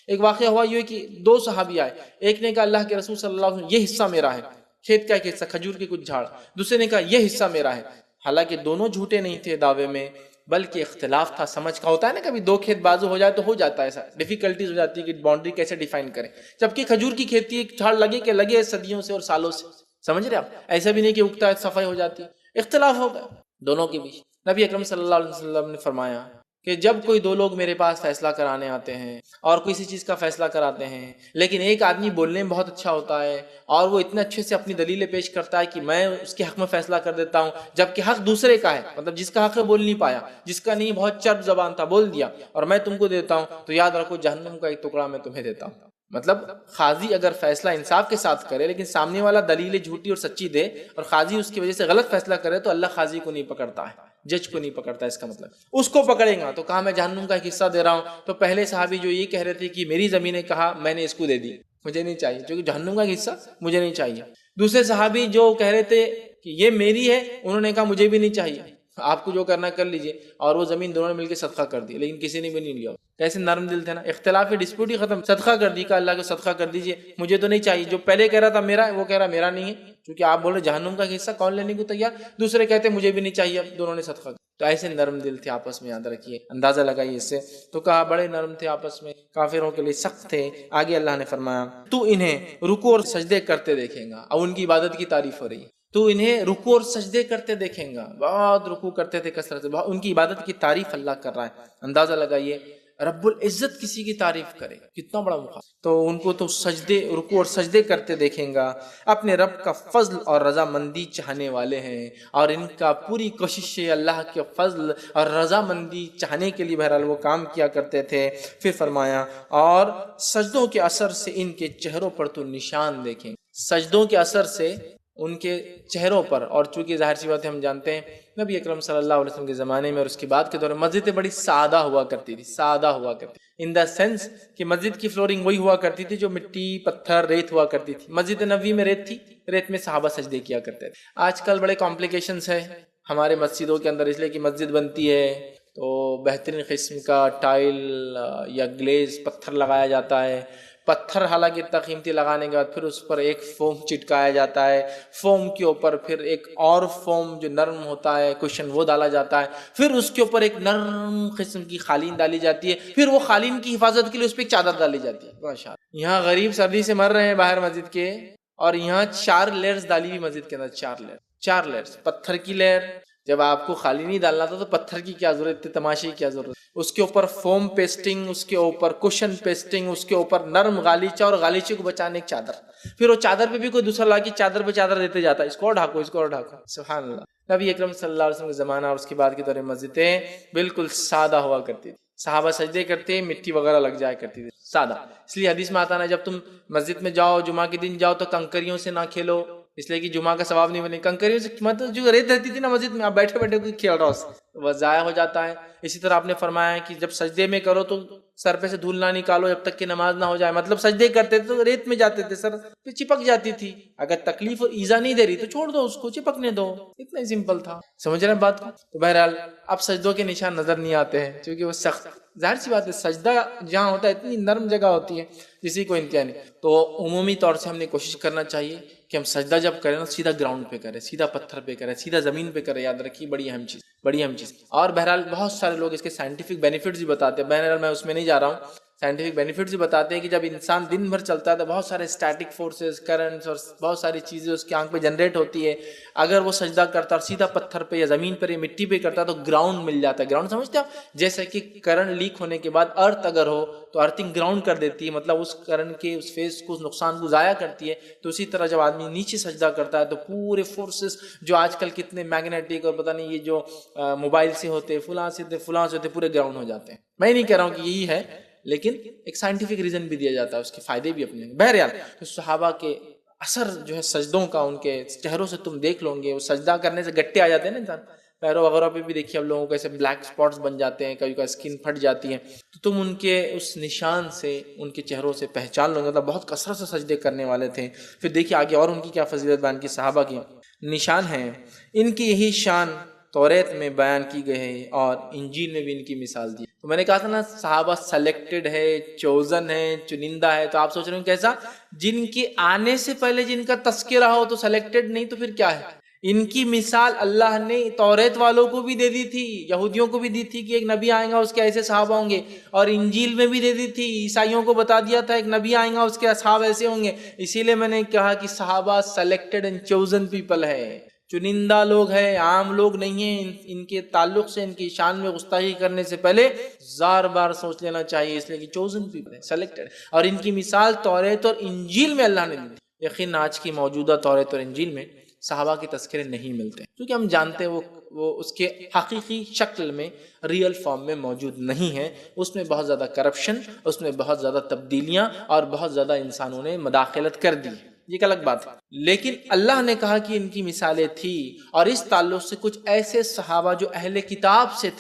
ایک واقعہ ہوا یہ کہ دو صحابی آئے، ایک نے کہا اللہ کے رسول صلی اللہ علیہ وسلم یہ حصہ میرا ہے، کھیت کا ایک حصہ، کھجور کے کچھ جھاڑ۔ دوسرے نے کہا یہ حصہ میرا ہے۔ حالانکہ دونوں جھوٹے نہیں تھے دعوے میں، بلکہ اختلاف تھا سمجھ کا۔ ہوتا ہے نا کبھی دو کھیت بازو ہو جائے تو ہو جاتا ہے ایسا، ڈیفیکلٹیز ہو جاتی ہے کہ باؤنڈری کیسے ڈیفائن کریں۔ جبکہ کھجور کی کھیتی ایک جھاڑ لگے صدیوں سے اور سالوں سے، سمجھ رہے آپ؟ ایسا بھی نہیں کہ اگتا ہے صفائی ہو جاتی ہے، اختلاف ہو گیا دونوں کے بیچ۔ نبی اکرم صلی اللہ علیہ وسلم نے فرمایا کہ جب کوئی دو لوگ میرے پاس فیصلہ کرانے آتے ہیں اور کسی چیز کا فیصلہ کراتے ہیں، لیکن ایک آدمی بولنے میں بہت اچھا ہوتا ہے اور وہ اتنے اچھے سے اپنی دلیلیں پیش کرتا ہے کہ میں اس کے حق میں فیصلہ کر دیتا ہوں، جبکہ حق دوسرے کا ہے، مطلب جس کا حق ہے بول نہیں پایا، جس کا نہیں بہت چرب زبان تھا بول دیا، اور میں تم کو دیتا ہوں، تو یاد رکھو جہنم کا ایک ٹکڑا میں تمہیں دیتا ہوں۔ مطلب قاضی اگر فیصلہ انصاف کے ساتھ کرے لیکن سامنے والا دلیلیں جھوٹی اور سچی دے اور قاضی اس کی وجہ سے غلط فیصلہ کرے تو اللہ قاضی کو نہیں پکڑتا ہے، جج کو نہیں پکڑتا، اس کا مطلب اس کو پکڑیں گا۔ تو کہا میں جہنم کا ایک حصہ دے رہا ہوں، تو پہلے صحابی جو یہ کہہ رہے تھے کہ میری زمینیں، کہا میں نے اس کو دے دی، مجھے نہیں چاہیے، کیونکہ جہنم کا ایک حصہ مجھے نہیں چاہیے۔ دوسرے صحابی جو کہہ رہے تھے کہ یہ میری ہے، انہوں نے کہا مجھے بھی نہیں چاہیے، آپ کو جو کرنا کر لیجئے، اور وہ زمین دونوں نے مل کے صدقہ کر دی، لیکن کسی نے بھی نہیں لیا۔ کیسے نرم دل تھے نا، اختلاف ڈسپیوٹ ہی ختم، صدقہ کر دی، کہا اللہ کو صدقہ کر دیجئے، مجھے تو نہیں چاہیے۔ جو پہلے کہہ رہا تھا میرا ہے، وہ کہہ رہا میرا نہیں ہے، کیونکہ آپ بول رہے جہنم کا حصہ کون لینے کو تیار، دوسرے کہتے مجھے بھی نہیں چاہیے، اب دونوں نے صدقہ۔ تو ایسے نرم دل تھے آپس میں، یاد رکھیے، اندازہ لگائیے اس سے۔ تو کہا بڑے نرم تھے آپس میں، کافروں کے لیے سخت تھے۔ آگے اللہ نے فرمایا تو انہیں رکوع اور سجدے کرتے دیکھیں گا، اب ان کی عبادت کی تعریف ہو رہی ہے، تو انہیں رکوع اور سجدے کرتے دیکھیں گا، بہت رکوع کرتے تھے کثرت سے، ان کی عبادت کی تعریف اللہ کر رہا ہے۔ اندازہ لگائیے رب العزت کسی کی تعریف کرے، کتنا بڑا مقام. تو ان کو تو سجدے، رکوع اور سجدے کرتے دیکھیں گا. اپنے رب کا فضل اور رضامندی چاہنے والے ہیں، اور ان کا پوری کوشش ہے اللہ کے فضل اور رضامندی چاہنے کے لیے بہرحال وہ کام کیا کرتے تھے. پھر فرمایا اور سجدوں کے اثر سے ان کے چہروں پر تو نشان دیکھیں. سجدوں کے اثر سے ان کے چہروں پر، اور چونکہ ظاہر سی بات ہے ہم جانتے ہیں نبی اکرم صلی اللہ علیہ وسلم کے زمانے میں اور اس کے بعد کے دور میں مسجدیں بڑی سادہ ہوا کرتی تھی، سادہ ہوا کرتی ان دا سینس کہ مسجد کی فلورنگ وہی ہوا کرتی تھی جو مٹی، پتھر، ریت ہوا کرتی تھی. مسجد نبوی میں ریت تھی، ریت میں صحابہ سجدے کیا کرتے تھے. آج کل بڑے کمپلیکیشنز ہیں ہمارے مسجدوں کے اندر، اس لیے کہ مسجد بنتی ہے تو بہترین قسم کا ٹائل یا گلیز پتھر لگایا جاتا ہے. پتھر حالانکہ اتنا قیمتی لگانے کے بعد پھر اس پر ایک فوم چٹکایا جاتا ہے، فوم کے اوپر پھر ایک اور فوم جو نرم ہوتا ہے کوشن وہ ڈالا جاتا ہے، پھر اس کے اوپر ایک نرم قسم کی قالین ڈالی جاتی ہے، پھر وہ قالین کی حفاظت کے لیے اس پہ ایک چادر ڈالی جاتی ہے. ماشاءاللہ یہاں غریب سردی سے مر رہے ہیں باہر مسجد کے، اور یہاں 4 لیئرز ڈالی ہوئی مسجد کے اندر، 4 لیئرز پتھر کی لیئر. جب آپ کو خالی نہیں ڈالنا تھا تو پتھر کی کیا ضرورت تھی، تماشے کی کیا ضرورت. اس کے اوپر فوم پیسٹنگ، اس کے اوپر کوشن پیسٹنگ، اس کے اوپر نرم غالیچہ، اور غالیچے کو بچانے ایک چادر. پھر وہ چادر پہ بھی کوئی دوسرا لا کے چادر پہ چادر دیتے جاتا ہے، اس کو اور ڈھاکو، اس کو اور ڈھاکو. سبحان اللہ. نبی اکرم صلی اللہ علیہ وسلم کے زمانہ اور اس کے بعد کے دور میں مسجدیں بالکل سادہ ہوا کرتی تھی. صحابہ سجدے کرتے، مٹی وغیرہ لگ جایا کرتی تھی، سادہ. اس لیے حدیث میں آتا نا جب تم مسجد میں جاؤ جمعہ کے دن جاؤ تو کنکریوں سے نہ کھیلو، اس لیے کہ جمعہ کا ثواب نہیں ملے. کنکریوں سے مطلب جو ریت رہتی تھی نا مسجد میں، آپ بیٹھے بیٹھے کوئی کھیل رہا ہو وہ ضائع ہو جاتا ہے. اسی طرح آپ نے فرمایا ہے کہ جب سجدے میں کرو تو سر پہ سے دھول نہ نکالو جب تک کہ نماز نہ ہو جائے. مطلب سجدے کرتے تھے تو ریت میں جاتے تھے، سر پہ چپک جاتی تھی. اگر تکلیف اور ایزا نہیں دے رہی تو چھوڑ دو، اس کو چپکنے دو. اتنا ہی سمپل تھا. سمجھ رہے ہیں بات کو؟ تو بہرحال اب سجدوں کے نشان نظر نہیں آتے ہیں کیونکہ وہ سخت. ظاہر سی بات ہے سجدہ جہاں ہوتا ہے اتنی نرم جگہ ہوتی ہے کسی کو انتہا نہیں. تو عمومی طور سے ہم نے کوشش کرنا چاہیے کہ ہم سجدہ جب کریں نا سیدھا گراؤنڈ پہ کریں، سیدھا پتھر پہ کریں، سیدھا زمین پہ کریں. یاد رکھیے بڑی اہم چیز، بڑی اہم چیز. اور بہرحال بہت سارے لوگ اس کے سائنٹیفک بینیفٹس بھی بتاتے ہیں. بہرحال میں اس میں نہیں جا رہا ہوں. سائنٹیفک بینیفٹس بھی بتاتے ہیں کہ جب انسان دن بھر چلتا ہے تو بہت سارے اسٹیٹک فورسز، کرنٹس اور بہت ساری چیزیں اس کی آنکھ پہ جنریٹ ہوتی ہے. اگر وہ سجدہ کرتا اور سیدھا پتھر پہ یا زمین پر یا مٹی پہ کرتا تو گراؤنڈ مل جاتا ہے. گراؤنڈ سمجھتے آپ؟ جیسے کہ کرنٹ لیک ہونے کے بعد ارتھ اگر ہو تو ارتھنگ گراؤنڈ کر دیتی ہے، مطلب اس کرنٹ کے اس فیز کو، اس نقصان کو ضائع کرتی ہے. تو اسی طرح جب آدمی نیچے سجدہ کرتا ہے تو پورے فورسز جو آج کل کتنے میگنیٹک اور پتہ نہیں یہ جو موبائل سے ہوتے، فلاں سے ہوتے، پورے گراؤنڈ ہو جاتے ہیں. میں نہیں کہہ رہا ہوں کہ یہی ہے، لیکن ایک سائنٹیفک ریزن بھی دیا جاتا ہے، اس کے فائدے بھی اپنے. بہرحال تو صحابہ کے اثر جو ہے سجدوں کا ان کے چہروں سے تم دیکھ لو گے. وہ سجدہ کرنے سے گٹے آ جاتے ہیں نا انسان، پیروں وغیرہ پہ بھی دیکھیے اب لوگوں کو ایسے بلیک اسپاٹس بن جاتے ہیں، کبھی کا اسکن پھٹ جاتی ہے. تو تم ان کے اس نشان سے، ان کے چہروں سے پہچان لو گے. مطلب بہت کثرت سے سجدے کرنے والے تھے. پھر دیکھیے آگے اور ان کی کیا فضیلت بیان کی. صحابہ کی نشان ہیں، ان کی یہی شان توریت میں بیان کی گئی ہے اور انجیل میں بھی ان کی مثال دی. تو میں نے کہا تھا نا صحابہ سلیکٹڈ ہے، چوزن ہے، چنندہ ہے. تو آپ سوچ رہے ہوں کیسا؟ جن کے آنے سے پہلے جن کا تذکرہ ہو تو سلیکٹڈ نہیں تو پھر کیا ہے؟ ان کی مثال اللہ نے توریت والوں کو بھی دے دی تھی، یہودیوں کو بھی دی تھی کہ ایک نبی آئے گا اس کے ایسے صحابہ ہوں گے، اور انجیل میں بھی دے دی تھی. عیسائیوں کو بتا دیا تھا ایک نبی آئے گا اس کے اصحاب ایسے ہوں گے. اسی لیے میں نے کہا کہ صحابہ سلیکٹڈ اینڈ چوزن پیپل ہے، چنندہ لوگ ہیں، عام لوگ نہیں ہیں. ان کے تعلق سے، ان کی شان میں گستاخی کرنے سے پہلے زار بار سوچ لینا چاہیے، اس لیے کہ چوزن پیپل ہے، سلیکٹڈ. اور ان کی مثال توریت اور انجیل میں اللہ نے دی. یقین آج کی موجودہ توریت اور انجیل میں صحابہ کے تذکرے نہیں ملتے کیونکہ ہم جانتے ہیں وہ اس کے حقیقی شکل میں، ریئل فارم میں موجود نہیں ہے. اس میں بہت زیادہ کرپشن، اس میں بہت زیادہ تبدیلیاں اور بہت زیادہ انسانوں نے مداخلت کر دی. یہ ایک الگ بات ہے. لیکن اللہ نے کہا کہ ان کی مثالیں تھی، اور اس تعلق سے کچھ ایسے صحابہ جو اہل کتاب سے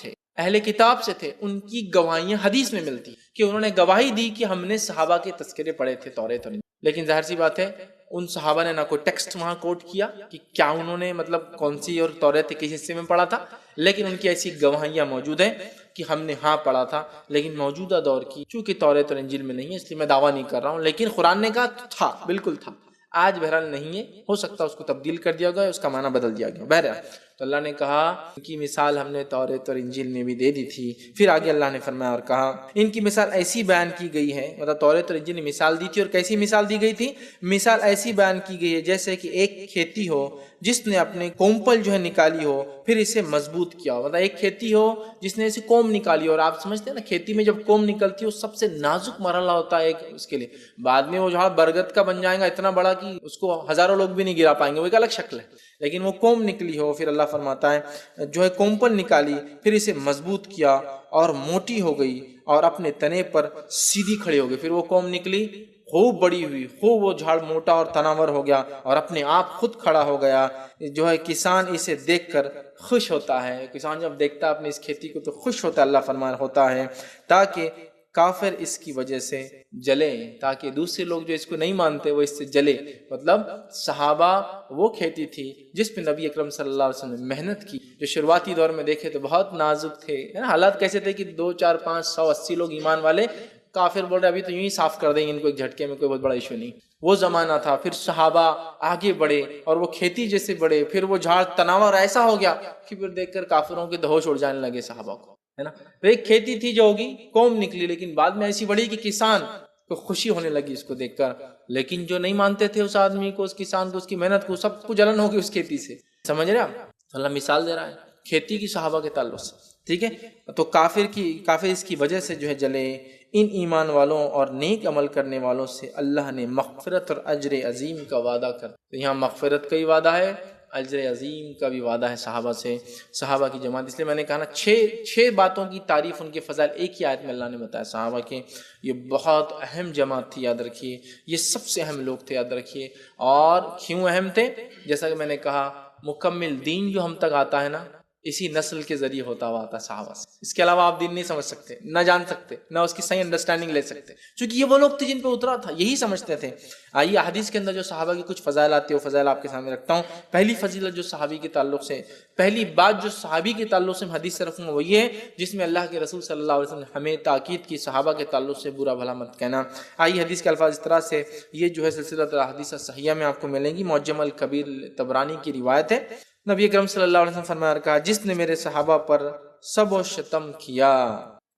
تھے ان کی گواہیاں حدیث میں ملتی کہ انہوں نے گواہی دی کہ ہم نے صحابہ کے تذکرے پڑھے تھے توریت. لیکن ظاہر سی بات ہے ان صحابہ نے نہ کوئی ٹیکسٹ وہاں کوٹ کیا کہ کیا انہوں نے مطلب کون سی اور توریت کس حصے میں پڑھا تھا، لیکن ان کی ایسی گواہیاں موجود ہیں کہ ہم نے ہاں پڑھا تھا. لیکن موجودہ دور کی چونکہ توریت اور انجیل میں نہیں ہے اس لیے میں دعویٰ نہیں کر رہا ہوں، لیکن قرآن نے کہا تھا، بالکل تھا. آج بہرحال نہیں ہے، ہو سکتا ہے اس کو تبدیل کر دیا گیا، اس کا معنی بدل دیا گیا. بہرحال تو اللہ نے کہا ان کی مثال ہم نے تورات اور انجیل میں بھی دے دی تھی. پھر آگے اللہ نے فرمایا اور کہا ان کی مثال ایسی بیان کی گئی ہے، مطلب تورات اور انجیل نے مثال دی تھی، اور کیسی مثال دی گئی تھی؟ مثال ایسی بیان کی گئی ہے جیسے کہ ایک کھیتی ہو جس نے اپنے کومپل جو ہے نکالی ہو، پھر اسے مضبوط کیا ہو. مطلب ایک کھیتی ہو جس نے اسے کوم نکالی ہو، اور آپ سمجھتے ہیں نا کھیتی میں جب کوم نکلتی ہے وہ سب سے نازک مرحلہ ہوتا ہے اس کے لیے. بعد میں وہ جہاں برگد کا بن جائے گا اتنا بڑا کہ اس کو ہزاروں لوگ بھی نہیں گرا پائیں گے، وہ ایک الگ شکل ہے، لیکن وہ کوم نکلی ہو. پھر اللہ فرماتا ہے جو ہے کومپل نکالی، پھر اسے مضبوط کیا اور موٹی ہو گئی اور اپنے تنے پر سیدھی کھڑی ہو گئی. پھر وہ کوم نکلی، خوب بڑی ہوئی، خوب وہ جھاڑ موٹا اور تناور ہو گیا اور اپنے آپ خود کھڑا ہو گیا. جو ہے کسان اسے دیکھ کر خوش ہوتا ہے. کسان جب دیکھتا ہے اپنی اس کھیتی کو تو خوش ہوتا ہے، اللہ فرمان ہوتا ہے تاکہ کافر اس کی وجہ سے جلے، تاکہ دوسرے لوگ جو اس کو نہیں مانتے وہ اس سے جلے. مطلب صحابہ وہ کھیتی تھی جس پہ نبی اکرم صلی اللہ علیہ وسلم نے محنت کی، جو شروعاتی دور میں دیکھے تو بہت نازک تھے. حالات کیسے تھے کہ 2 4 5 100 80 لوگ ایمان والے، کافر بول رہے ابھی تو یوں ہی صاف کر دیں گے ان کو ایک جھٹکے میں، کوئی بہت بڑا ایشو نہیں. وہ زمانہ تھا. پھر صحابہ آگے بڑھے اور وہ کھیتی جیسے بڑھے، پھر وہ جھاڑ تناور ایسا ہو گیا کہ پھر دیکھ کر کافروں کے ہوش اڑ جانے لگے صحابہ کو، ہے نا. تو ایک کھیتی تھی جو ہوگی قوم نکلی، لیکن بعد میں ایسی بڑھی کہ کسان کو خوشی ہونے لگی اس کو دیکھ کر. لیکن جو نہیں مانتے تھے اس آدمی کو، اس کسان کو، اس کی محنت کو، سب کو جلن ہوگی اس کھیتی سے. سمجھ رہے آپ؟ اللہ مثال دے رہا ہے کھیتی کی صحابہ کے تعلق سے. ٹھیک ہے، تو کافر اس کی وجہ سے جو ہے جلے. ان ایمان والوں اور نیک عمل کرنے والوں سے اللہ نے مغفرت اور اجر عظیم کا وعدہ کر. تو یہاں مغفرت کا ہی وعدہ ہے، اجر عظیم کا بھی وعدہ ہے صحابہ سے، صحابہ کی جماعت. اس لیے میں نے کہا نا 6 باتوں کی تعریف، ان کے فضائل ایک ہی آیت میں اللہ نے بتایا صحابہ کے. یہ بہت اہم جماعت تھی، یاد رکھیے. یہ سب سے اہم لوگ تھے، یاد رکھیے. اور کیوں اہم تھے؟ جیسا کہ میں نے کہا مکمل دین جو ہم تک آتا ہے نا، اسی نسل کے ذریعے ہوتا ہوا آتا صحابہ سے. اس کے علاوہ آپ دین نہیں سمجھ سکتے، نہ جان سکتے، نہ اس کی صحیح انڈرسٹینڈنگ لے سکتے، چونکہ یہ وہ لوگ تھے جن پہ اترا تھا، یہی سمجھتے تھے. آئیے حدیث کے اندر جو صحابہ کی کچھ فضائل آتے ہیں وہ فضائل آپ کے سامنے رکھتا ہوں. پہلی فضیلت جو صحابی کے تعلق سے، پہلی بات جو صحابی کے تعلق سے میں حدیث سے رکھوں گا وہ یہ ہے جس میں اللہ کے رسول صلی اللہ علیہ وسلم نے ہمیں تاکید کی صحابہ کے تعلق سے برا بھلا مت کہنا. آئیے حدیث کے الفاظ اس طرح سے، یہ جو ہے سلسلہ احادیث صحیحہ میں آپ کو ملیں گی. معجم الکبیر طبرانی کی روایت ہے. نبی اکرم صلی اللہ علیہ وسلم فرمایا اور کہا جس نے میرے صحابہ پر سب و شتم کیا،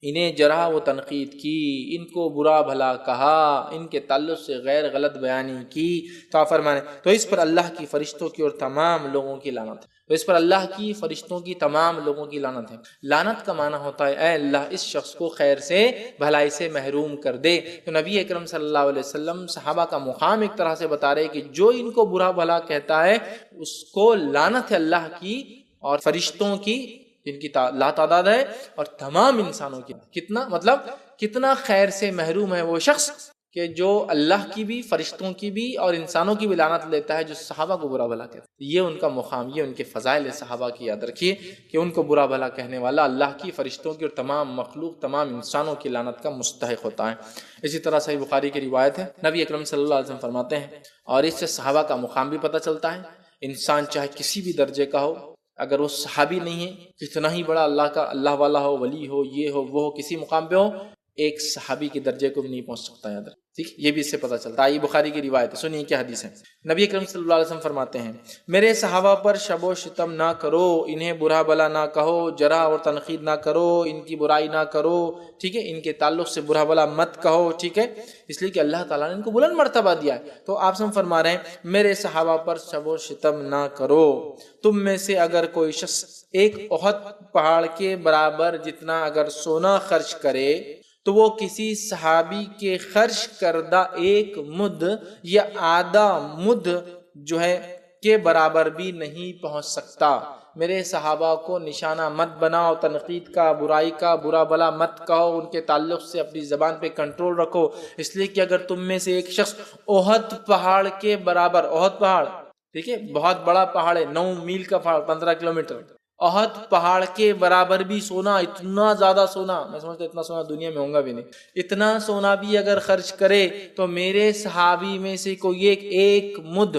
انہیں جرح و تنقید کی، ان کو برا بھلا کہا، ان کے تعلق سے غیر غلط بیانی کی، تو آپ فرمانے تو اس پر اللہ کی فرشتوں کی اور تمام لوگوں کی لعنت ہے. تو اس پر اللہ کی فرشتوں کی تمام لوگوں کی لعنت ہے. لعنت کا معنی ہوتا ہے اے اللہ اس شخص کو خیر سے بھلائی سے محروم کر دے. تو نبی اکرم صلی اللہ علیہ وسلم صحابہ کا مقام ایک طرح سے بتا رہے کہ جو ان کو برا بھلا کہتا ہے اس کو لعنت ہے اللہ کی اور فرشتوں کی جن کی لا تعداد ہے اور تمام انسانوں کی. کتنا مطلب کتنا خیر سے محروم ہے وہ شخص کہ جو اللہ کی بھی، فرشتوں کی بھی اور انسانوں کی بھی لعنت لیتا ہے، جو صحابہ کو برا بھلا کہتا ہے. یہ ان کا مقام، یہ ان کے فضائل صحابہ کی. یاد رکھیے کہ ان کو برا بھلا کہنے والا اللہ کی، فرشتوں کی اور تمام مخلوق، تمام انسانوں کی لعنت کا مستحق ہوتا ہے. اسی طرح صحیح بخاری کی روایت ہے، نبی اکرم صلی اللہ علیہ وسلم فرماتے ہیں، اور اس سے صحابہ کا مقام بھی پتہ چلتا ہے. انسان چاہے کسی بھی درجے کا ہو، اگر وہ صحابی نہیں ہے، کتنا ہی بڑا اللہ والا ہو، ولی ہو، یہ ہو وہ ہو، کسی مقام پہ ہو، ایک صحابی کے درجے کو بھی نہیں پہنچ سکتا. یاد رکھ، ٹھیک، یہ بھی اس سے پتہ چلتا ہے. یہ بخاری کی روایت ہے. سنیے کیا حدیث ہے. نبی اکرم صلی اللہ علیہ وسلم فرماتے ہیں میرے صحابہ پر شب و شتم نہ کرو، انہیں برا بھلا نہ کہو، جرح اور تنقید نہ کرو، ان کی برائی نہ کرو. ٹھیک ہے، ان کے تعلق سے برا بھلا مت کہو. ٹھیک ہے، اس لیے کہ اللہ تعالیٰ نے ان کو بلند مرتبہ دیا ہے. تو آپ سب فرما رہے ہیں میرے صحابہ پر شب و شتم نہ کرو. تم میں سے اگر کوئی شخص ایک احد پہاڑ کے برابر جتنا اگر سونا خرچ کرے تو وہ کسی صحابی کے خرچ کردہ ایک مد یا آدھا مد جو ہے کے برابر بھی نہیں پہنچ سکتا. میرے صحابہ کو نشانہ مت بناؤ، تنقید کا، برائی کا، برا بھلا مت کہو، ان کے تعلق سے اپنی زبان پہ کنٹرول رکھو. اس لیے کہ اگر تم میں سے ایک شخص احد پہاڑ کے برابر، احد پہاڑ ٹھیک ہے بہت بڑا پہاڑ ہے، 9 میل کا پہاڑ، 15 کلومیٹر، احد پہاڑ کے برابر بھی سونا، اتنا زیادہ سونا، میں سمجھتا اتنا سونا دنیا میں ہوگا بھی نہیں، اتنا سونا بھی اگر خرچ کرے تو میرے صحابی میں سے کوئی ایک مد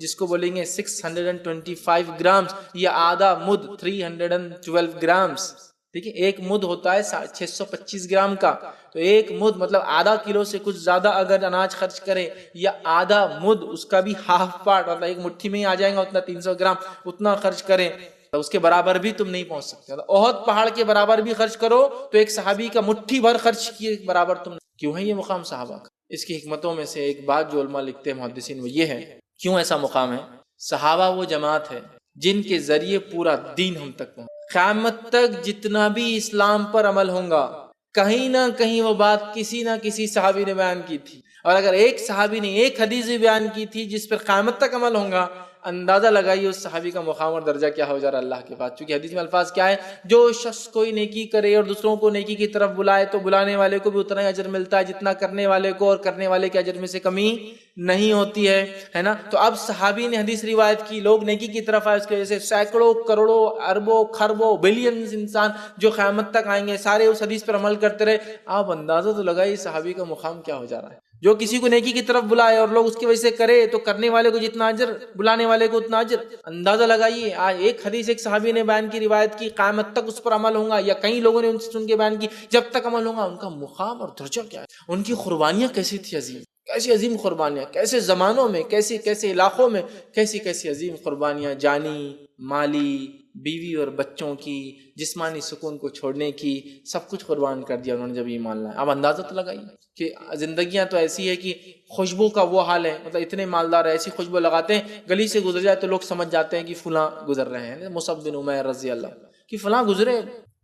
جس کو بولیں گے 625 گرامز یا آدھا مد 312 گرامز، ٹھیک ہے، ایک مد ہوتا ہے 625 گرام کا، تو ایک مد مطلب آدھا کلو سے کچھ زیادہ اگر اناج خرچ کرے، یا آدھا مد اس کا بھی ہاف پارٹ مطلب ایک مٹھی میں ہی آ جائے گا اتنا 300 گرام، اتنا خرچ کرے تو اس کے برابر بھی تم نہیں پہنچ سکتے. احد پہاڑ کے برابر بھی خرچ کرو تو ایک صحابی کا مٹھی بھر خرچ کیے برابر تم. کیوں ہے یہ مقام صحابہ کا؟ اس کی حکمتوں میں سے ایک بات جو علماء لکھتے ہیں محدثین، وہ یہ ہے کیوں ایسا مقام ہے. صحابہ وہ جماعت ہے جن کے ذریعے پورا دین ہم تک پہنچا. قیامت تک جتنا بھی اسلام پر عمل ہوگا، کہیں نہ کہیں وہ بات کسی نہ کسی صحابی نے بیان کی تھی، اور اگر ایک صحابی نے ایک حدیث بھی بیان کی تھی جس پر قیامت تک عمل ہوگا، اندازہ لگائیے اس صحابی کا مقام اور درجہ کیا ہو جا رہا ہے اللہ کے پاس. چونکہ حدیث میں الفاظ کیا ہے، جو شخص کوئی نیکی کرے اور دوسروں کو نیکی کی طرف بلائے تو بلانے والے کو بھی اتنا ہی اجر ملتا ہے جتنا کرنے والے کو، اور کرنے والے کے اجر میں سے کمی نہیں ہوتی ہے نا. تو اب صحابی نے حدیث روایت کی، لوگ نیکی کی طرف آئے، اس کی وجہ سے سینکڑوں کروڑوں اربوں خربوں بلینز انسان جو قیامت تک آئیں گے سارے اس حدیث پر عمل کرتے رہے. آپ اندازہ تو لگائیے صحابی کا مقام کیا ہو جا رہا ہے. جو کسی کو نیکی کی طرف بلائے اور لوگ اس کی وجہ سے کرے تو کرنے والے کو جتنا اجر، بلانے والے کو اتنا اجر. اندازہ لگائیے آج ایک حدیث ایک صحابی نے بیان کی، روایت کی، قیامت تک اس پر عمل ہوگا، یا کئی لوگوں نے ان سے سن کے بیان کی، جب تک عمل ہوگا. ان کا مقام اور درجہ کیا ہے، ان کی قربانیاں کیسی تھی عظیم، کیسی عظیم قربانیاں، کیسے زمانوں میں، کیسے کیسے علاقوں میں کیسی کیسی عظیم قربانیاں، جانی مالی بیوی اور بچوں کی، جسمانی سکون کو چھوڑنے کی، سب کچھ قربان کر دیا انہوں نے جب ایمان لایا. اب اندازہ تو لگائیے کہ زندگیاں تو ایسی ہے کہ خوشبو کا وہ حال ہے، مطلب اتنے مالدار ایسی خوشبو لگاتے ہیں گلی سے گزر جائے تو لوگ سمجھ جاتے ہیں کہ فلاں گزر رہے ہیں. مصعب بن عمیر رضی اللہ کہ فلاں گزرے.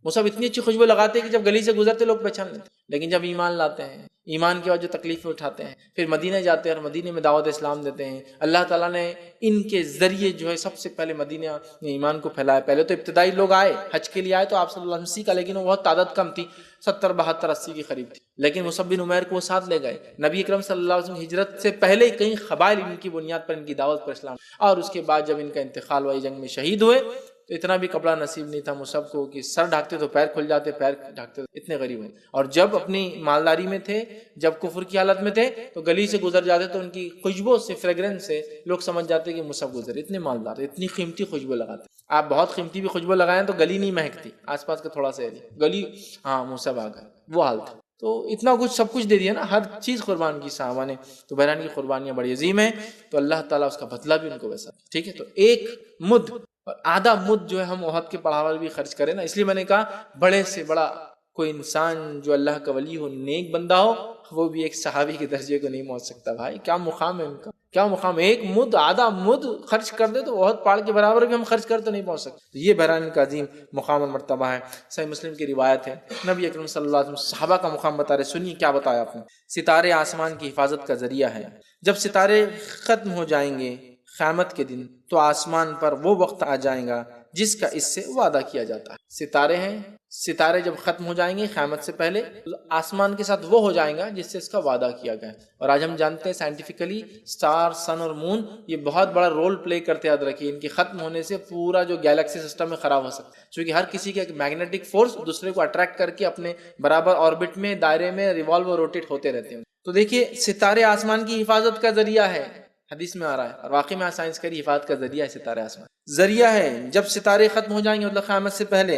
مصعب اتنی اچھی خوشبو لگاتے ہیں کہ جب گلی سے گزرتے لوگ پہچان لیتے. لیکن جب ایمان لاتے ہیں، ایمان کے بعد جو تکلیفیں اٹھاتے ہیں، پھر مدینہ جاتے ہیں اور مدینے میں دعوت اسلام دیتے ہیں، اللہ تعالیٰ نے ان کے ذریعے جو ہے سب سے پہلے مدینہ میں ایمان کو پھیلایا. پہلے تو ابتدائی لوگ آئے حج کے لیے آئے تو آپ صلی اللہ علیہ وسلم کا، لیکن وہ بہت تعداد کم تھی، 70 72 80 کے قریب تھی. لیکن مصعب بن عمیر کو وہ ساتھ لے گئے. نبی اکرم صلی اللہ علیہ وسلم ہجرت سے پہلے کئی قبائل ان کی بنیاد پر ان کی دعوت پر اسلام، اور اس کے بعد جب ان کا انتقال ہوا جنگ میں شہید ہوئے تو اتنا بھی کپڑا نصیب نہیں تھا مصعب کو کہ سر ڈھانکتے تو پیر کھل جاتے، پیر ڈھانکتے تو اتنے غریب ہوئے. اور جب اپنی مالداری میں تھے، جب کفر کی حالت میں تھے تو گلی سے گزر جاتے تو ان کی خوشبو سے، فریگرنس سے لوگ سمجھ جاتے کہ مصعب گزرے. اتنے مالدار، اتنی قیمتی خوشبو لگاتے. آپ بہت قیمتی بھی خوشبو لگائیں تو گلی نہیں مہکتی، آس پاس کا تھوڑا سا ایریا گلی، ہاں مصعب آ گئے، وہ حال تھا. تو اتنا کچھ سب کچھ دے دیا نا، ہر چیز قربان کی صحابہ نے. تو بہرحال کی قربانیاں بڑی عظیم ہیں، تو اللہ تعالیٰ اس کا بدلہ بھی ان کو ویسا. ٹھیک ہے، تو ایک مد اور آدھا مد جو ہے ہم احد کے پڑھاوا بھی خرچ کریں نا. اس لیے میں نے کہا بڑے سے بڑا کوئی انسان جو اللہ کا ولی ہو، نیک بندہ ہو، وہ بھی ایک صحابی کے درجے کو نہیں پہنچ سکتا. بھائی کیا مقام ہے ان کا، کیا مقام. ایک مد، آدھا مد خرچ کر دے تو احد پہاڑ کے برابر بھی ہم خرچ کر تو نہیں پہنچ سکتے. یہ بہرحال ان کا عظیم مقام اور مرتبہ ہے. صحیح مسلم کی روایت ہے، نبی اکرم صلی اللہ علیہ وسلم صحابہ کا مقام بتا رہے. سنیے کیا بتایا آپ نے. ستارے آسمان کی حفاظت کا ذریعہ ہے. جب ستارے ختم ہو جائیں گے قیامت کے دن تو آسمان پر وہ وقت آ جائے گا جس کا اس سے وعدہ کیا جاتا ہے. ستارے ہیں، ستارے جب ختم ہو جائیں گے قیامت سے پہلے تو آسمان کے ساتھ وہ ہو جائیں گا جس سے اس کا وعدہ کیا گیا ہے. اور آج ہم جانتے ہیں سائنٹیفکلی سٹار، سن اور مون یہ بہت بڑا رول پلے کرتے. یاد رکھیے ان کے ختم ہونے سے پورا جو گیلیکسی سسٹم ہے خراب ہو سکتا ہے، کیونکہ ہر کسی کا ایک میگنیٹک فورس دوسرے کو اٹریکٹ کر کے اپنے برابر آربٹ میں، دائرے میں ریوالو اور روٹیٹ ہوتے رہتے ہیں. تو دیکھیے ستارے آسمان کی حفاظت کا ذریعہ ہے، حدیث میں آ رہا ہے، اور واقعی میں سائنس کی حفاظت کا ذریعہ ہے. ستارے آسمان ذریعہ ہے. جب ستارے ختم ہو جائیں گے مطلب قیامت سے پہلے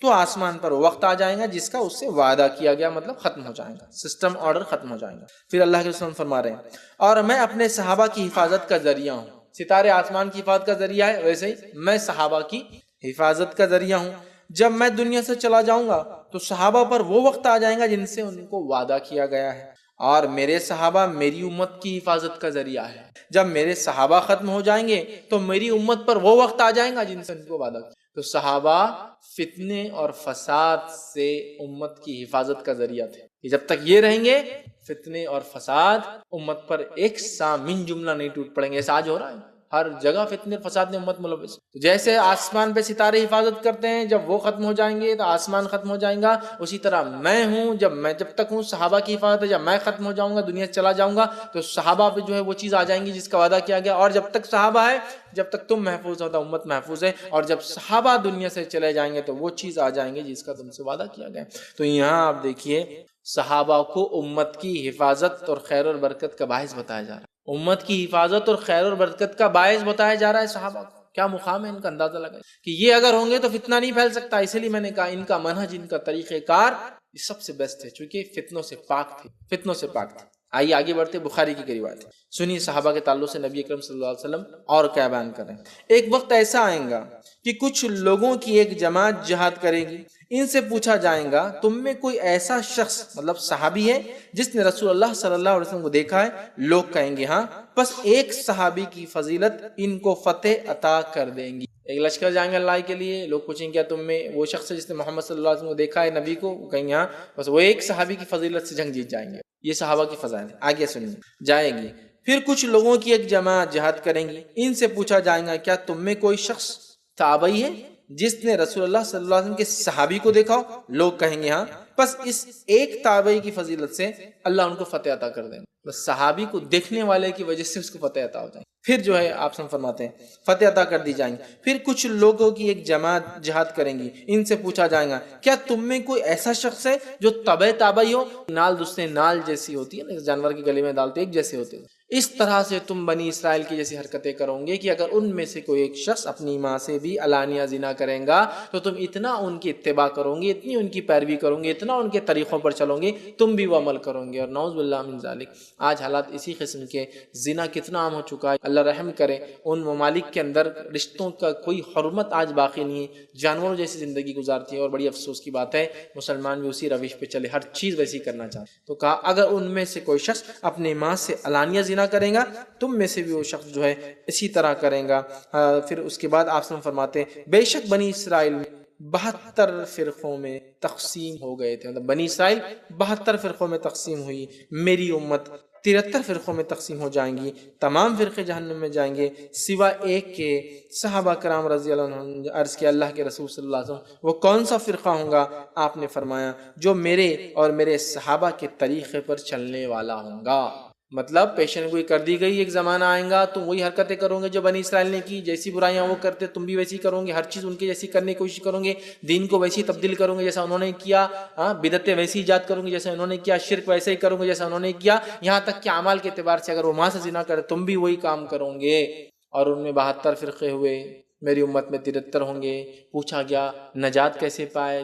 تو آسمان پر وقت آ جائے گا جس کا اس سے وعدہ کیا گیا، مطلب ختم ہو جائے گا، سسٹم آرڈر ختم ہو جائے گا. پھر اللہ کے رسول فرما رہے ہیں اور میں اپنے صحابہ کی حفاظت کا ذریعہ ہوں. ستارے آسمان کی حفاظت کا ذریعہ ہے، ویسے ہی میں صحابہ کی حفاظت کا ذریعہ ہوں. جب میں دنیا سے چلا جاؤں گا تو صحابہ پر وہ وقت آ جائے گا جن سے ان کو وعدہ کیا گیا ہے، اور میرے صحابہ میری امت کی حفاظت کا ذریعہ ہے. جب میرے صحابہ ختم ہو جائیں گے تو میری امت پر وہ وقت آ جائے گا جن سے ان کو وعدہ کیا. تو صحابہ فتنے اور فساد سے امت کی حفاظت کا ذریعہ تھے. جب تک یہ رہیں گے فتنے اور فساد امت پر ایک سامن جملہ نہیں ٹوٹ پڑیں گے. ایسا آج ہو رہا ہے، ہر جگہ فتنے اور فساد نے امت ملوث. جیسے آسمان پہ ستارے حفاظت کرتے ہیں، جب وہ ختم ہو جائیں گے تو آسمان ختم ہو جائیں گا، اسی طرح میں ہوں. جب تک ہوں صحابہ کی حفاظت ہے. جب میں ختم ہو جاؤں گا، دنیا سے چلا جاؤں گا، تو صحابہ پہ جو ہے وہ چیز آ جائیں گی جس کا وعدہ کیا گیا. اور جب تک صحابہ ہے، جب تک تم محفوظ ہوتا امت محفوظ ہے. اور جب صحابہ دنیا سے چلے جائیں گے تو وہ چیز آ جائیں گی جس کا تم سے وعدہ کیا گیا. تو یہاں آپ دیکھیے صحابہ کو امت کی حفاظت اور خیر اور برکت کا باعث بتایا جا رہا ہے. امت کی حفاظت اور خیر اور برکت کا باعث بتایا جا رہا ہے صحابہ کو. کیا مقام ہے ان کا، اندازہ لگائیں کہ یہ اگر ہوں گے تو فتنہ نہیں پھیل سکتا. اسی لیے میں نے کہا ان کا منہج، ان کا طریقہ کار یہ سب سے بیسٹ ہے، چونکہ فتنوں سے پاک تھے، فتنوں سے پاک تھے. آئیے آگے بڑھتے، بخاری کی روایت ہے. سنیے صحابہ کے تعلق سے نبی اکرم صلی اللہ علیہ وسلم اور کیا بیان کریں. ایک وقت ایسا آئے گا کہ کچھ لوگوں کی ایک جماعت جہاد کرے گی، ان سے پوچھا جائے گا تم میں کوئی ایسا شخص، مطلب صحابی ہے، جس نے رسول اللہ صلی اللہ علیہ وسلم کو دیکھا ہے؟ لوگ کہیں گے ہاں. بس ایک صحابی کی فضیلت ان کو فتح عطا کر دیں گی. ایک لشکر جائیں گے اللہ کے لیے، لوگ پوچھیں گے کیا تم میں وہ شخص ہے جس نے محمد صلی اللہ علیہ وسلم کو دیکھا ہے، نبی کو؟ وہ کہیں گے ہاں. بس وہ ایک صحابی کی فضیلت سے جنگ جیت جائیں گے. یہ صحابہ کی فضائل ہے. آگے سنیے، جائے گی. پھر کچھ لوگوں کی ایک جماعت جہاد کریں گی، ان سے پوچھا جائے گا کیا تم میں کوئی شخص تابعی ہے جس نے رسول اللہ صلی اللہ علیہ وسلم کے صحابی کو دیکھا ہو؟ لوگ کہیں گے ہاں. بس اس ایک تابعی کی فضیلت سے اللہ ان کو فتح عطا کر دیں گے. بس صحابی کو دیکھنے والے کی وجہ سے اس کو فتح عطا ہو جائے. پھر جو ہے آپ فرماتے ہیں فتح عطا کر دی جائیں گی. پھر کچھ لوگوں کی ایک جماعت جہاد کریں گی، ان سے پوچھا جائے گا کیا تم میں کوئی ایسا شخص ہے جو تابعی ہو؟ نال دوسرے نال جیسی ہوتی ہے نا، جانور کے گلے میں ڈالتے ایک جیسے ہوتے ہیں. اس طرح سے تم بنی اسرائیل کی جیسی حرکتیں کرو گے کہ اگر ان میں سے کوئی ایک شخص اپنی ماں سے بھی علانیہ زنا کریں گا تو تم اتنا ان کی اتباع کرو گے، اتنی ان کی پیروی کرو گے، اتنا ان کے طریقوں پر چلو گے، تم بھی وہ عمل کرو گے. اور نعوذ باللہ من ذالک آج حالات اسی قسم کے، زنا کتنا عام ہو چکا ہے. اللہ رحم کرے، ان ممالک کے اندر رشتوں کا کوئی حرمت آج باقی نہیں ہے، جانوروں جیسی زندگی گزارتی ہے. اور بڑی افسوس کی بات ہے مسلمان بھی اسی روش پہ چلے، ہر چیز ویسی کرنا چاہتے. تو کہا اگر ان میں سے کوئی شخص اپنے ماں سے علانیہ زنا کرے گا، تم میں سے بھی وہ شخص جو ہے اسی طرح کرے گا. پھر اس کے بعد آپ فرماتے ہیں بے شک بنی اسرائیل 72 فرقوں میں تقسیم ہو گئے تھے. مطلب بنی اسرائیل 72 فرقوں میں تقسیم ہوئی، میری امت 73 فرقوں میں تقسیم ہو جائیں گی. تمام فرقے جہنم میں جائیں گے سوا ایک کے. صحابہ کرام رضی اللہ عنہم نے عرض کیا اللہ کے رسول صلی اللہ علیہ وسلم وہ کون سا فرقہ ہوگا؟ آپ نے فرمایا جو میرے اور میرے صحابہ کے طریقے پر چلنے والا ہوگا. مطلب پیشن گوئی کر دی گئی، ایک زمانہ آئے گا تم وہی حرکتیں کرو گے جو بنی اسرائیل نے کی، جیسی برائیاں وہ کرتے تم بھی ویسی کرو گے، ہر چیز ان کی جیسی کرنے کی کوشش کرو گے، دین کو ویسی تبدیل کرو گے جیسا انہوں نے کیا، بدعتیں ویسی ایجاد کرو گے جیسا انہوں نے کیا، شرک ویسے ہی کرو گے جیسا انہوں نے کیا. یہاں تک کہ اعمال کے اعتبار سے اگر وہ ماں سے زنا کرے تم بھی وہی کام کرو گے. اور ان میں 72 فرقے ہوئے، میری امت میں 73 ہوں گے. پوچھا گیا نجات کیسے پائے؟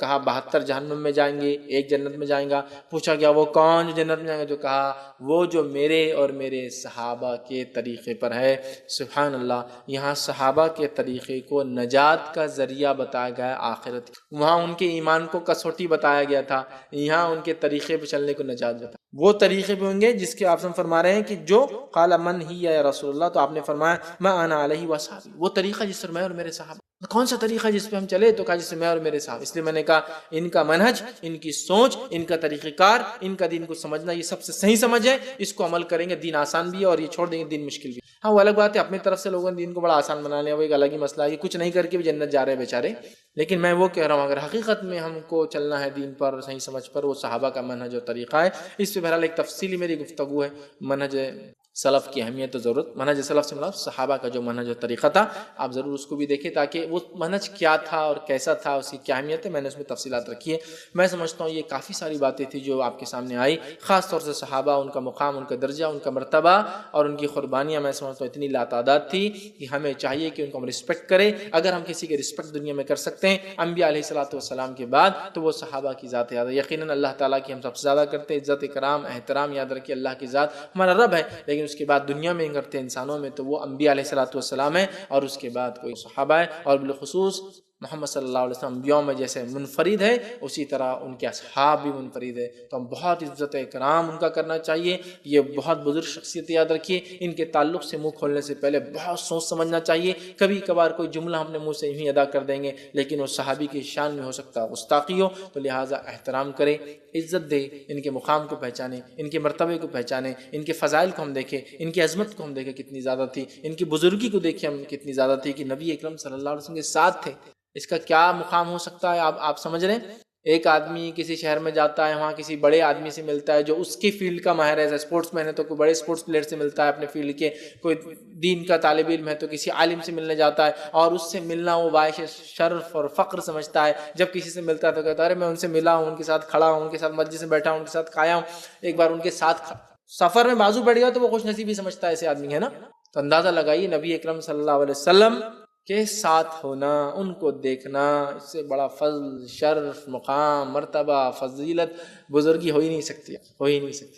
کہا 72 جہنم میں جائیں گے، ایک جنت میں جائیں گا. پوچھا گیا وہ کون جو جنت میں جائیں گے؟ جو کہا وہ جو میرے اور میرے صحابہ کے طریقے پر ہے. سبحان اللہ، یہاں صحابہ کے طریقے کو نجات کا ذریعہ بتایا گیا آخرت. وہاں ان کے ایمان کو کسوٹی بتایا گیا تھا، یہاں ان کے طریقے پہ چلنے کو نجات بتایا. وہ طریقے پہ ہوں گے جس کے آپ فرما رہے ہیں کہ جو قال من ہی یا رسول اللہ، تو آپ نے فرمایا ما انا علیہ واصحابی، وہ طریقہ جس پر میں اور میرے صحابہ. کون سا طریقہ جس پہ ہم چلے؟ تو کہا جس سے میں اور میرے صحابہ. اس لیے میں نے کہا ان کا منہج، ان کی سوچ، ان کا طریقہ کار، ان کا دین کو سمجھنا یہ سب سے صحیح سمجھ ہے. اس کو عمل کریں گے دین آسان بھی ہے، اور یہ چھوڑ دیں گے دین مشکل بھی. ہاں وہ الگ بات ہے اپنی طرف سے لوگوں نے دین کو بڑا آسان بنا لیا، وہ ایک الگ ہی مسئلہ ہے کہ کچھ نہیں کر کے بھی جنت جا رہے بیچارے. لیکن میں وہ کہہ رہا ہوں اگر حقیقت میں ہم کو چلنا ہے دین پر صحیح سمجھ پر، وہ صحابہ کا منہج اور طریقہ ہے. اس پہ بہرحال ایک تفصیلی میری گفتگو ہے، منہج سلف کی اہمیت و ضرورت. منہج سلف سے مراد صحابہ کا جو منہج و طریقہ تھا، آپ ضرور اس کو بھی دیکھیں تاکہ وہ منہج کیا تھا اور کیسا تھا، اس کی کیا اہمیت ہے. میں نے اس میں تفصیلات رکھی ہے. میں سمجھتا ہوں یہ کافی ساری باتیں تھیں جو آپ کے سامنے آئی، خاص طور سے صحابہ، ان کا مقام، ان کا درجہ، ان کا مرتبہ اور ان کی قربانیاں میں سمجھتا ہوں اتنی لاتعداد تھی کہ ہمیں چاہیے کہ ان کو ہم رسپیکٹ کریں. اگر ہم کسی کے رسپیکٹ دنیا میں کر سکتے ہیں انبیاء علیہ الصلوۃ والسلام کے بعد، تو وہ صحابہ کی ذات یاد ہے. یقیناً اللہ تعالیٰ کی ہم سب سے زیادہ کرتے عزت کرام احترام یاد رکھیے. اللہ کی ذات ہمارا رب ہے، لیکن اس کے بعد دنیا میں کرتے انسانوں میں تو وہ انبیاء علیہ الصلوۃ والسلام ہیں، اور اس کے بعد کوئی صحابہ ہے. اور بالخصوص محمد صلی اللہ علیہ وسلم انبیاء میں جیسے منفرد ہے، اسی طرح ان کے اصحاب بھی منفرد ہے. تو ہم بہت عزت اکرام ان کا کرنا چاہیے. یہ بہت بزرگ شخصیت یاد رکھیے. ان کے تعلق سے منہ کھولنے سے پہلے بہت سوچ سمجھنا چاہیے. کبھی کبھار کوئی جملہ ہم نے منہ سے ہی ادا کر دیں گے، لیکن وہ صحابی کی شان میں ہو سکتا ہے گستاخی ہو. تو لہٰذا احترام کریں، عزت دیں، ان کے مقام کو پہچانیں، ان کے مرتبے کو پہچانیں، ان کے فضائل کو ہم دیکھیں، ان کی عظمت کو ہم دیکھیں کتنی زیادہ تھی، ان کی بزرگی کو دیکھیں ہم کتنی زیادہ تھی کہ نبی اکرم صلی اللہ علیہ وسلم کے ساتھ تھے. اس کا کیا مقام ہو سکتا ہے آپ سمجھ رہے ہیں؟ ایک آدمی کسی شہر میں جاتا ہے، وہاں کسی بڑے آدمی سے ملتا ہے جو اس کی فیلڈ کا ماہر ہے. اسپورٹس مین ہے تو کوئی بڑے اسپورٹس پلیئر سے ملتا ہے اپنے فیلڈ کے، کوئی دین کا طالب علم ہے تو کسی عالم سے ملنے جاتا ہے، اور اس سے ملنا وہ باعث شرف اور فخر سمجھتا ہے. جب کسی سے ملتا ہے تو کہتا ہے ارے میں ان سے ملا ہوں، ان کے ساتھ کھڑا ہوں، ان کے ساتھ مجلس میں بیٹھا ہوں، ان کے ساتھ کھایا ہوں. ایک بار ان کے ساتھ سفر میں بازو بیٹھ گیا تو وہ خوش نصیبی سمجھتا ہے ایسے آدمی ہے نا. تو اندازہ لگائیے نبی اکرم صلی اللہ علیہ وسلم کے ساتھ ہونا، ان کو دیکھنا، اس سے بڑا فضل، شرف، مقام، مرتبہ، فضیلت، بزرگی ہو ہی نہیں سکتی.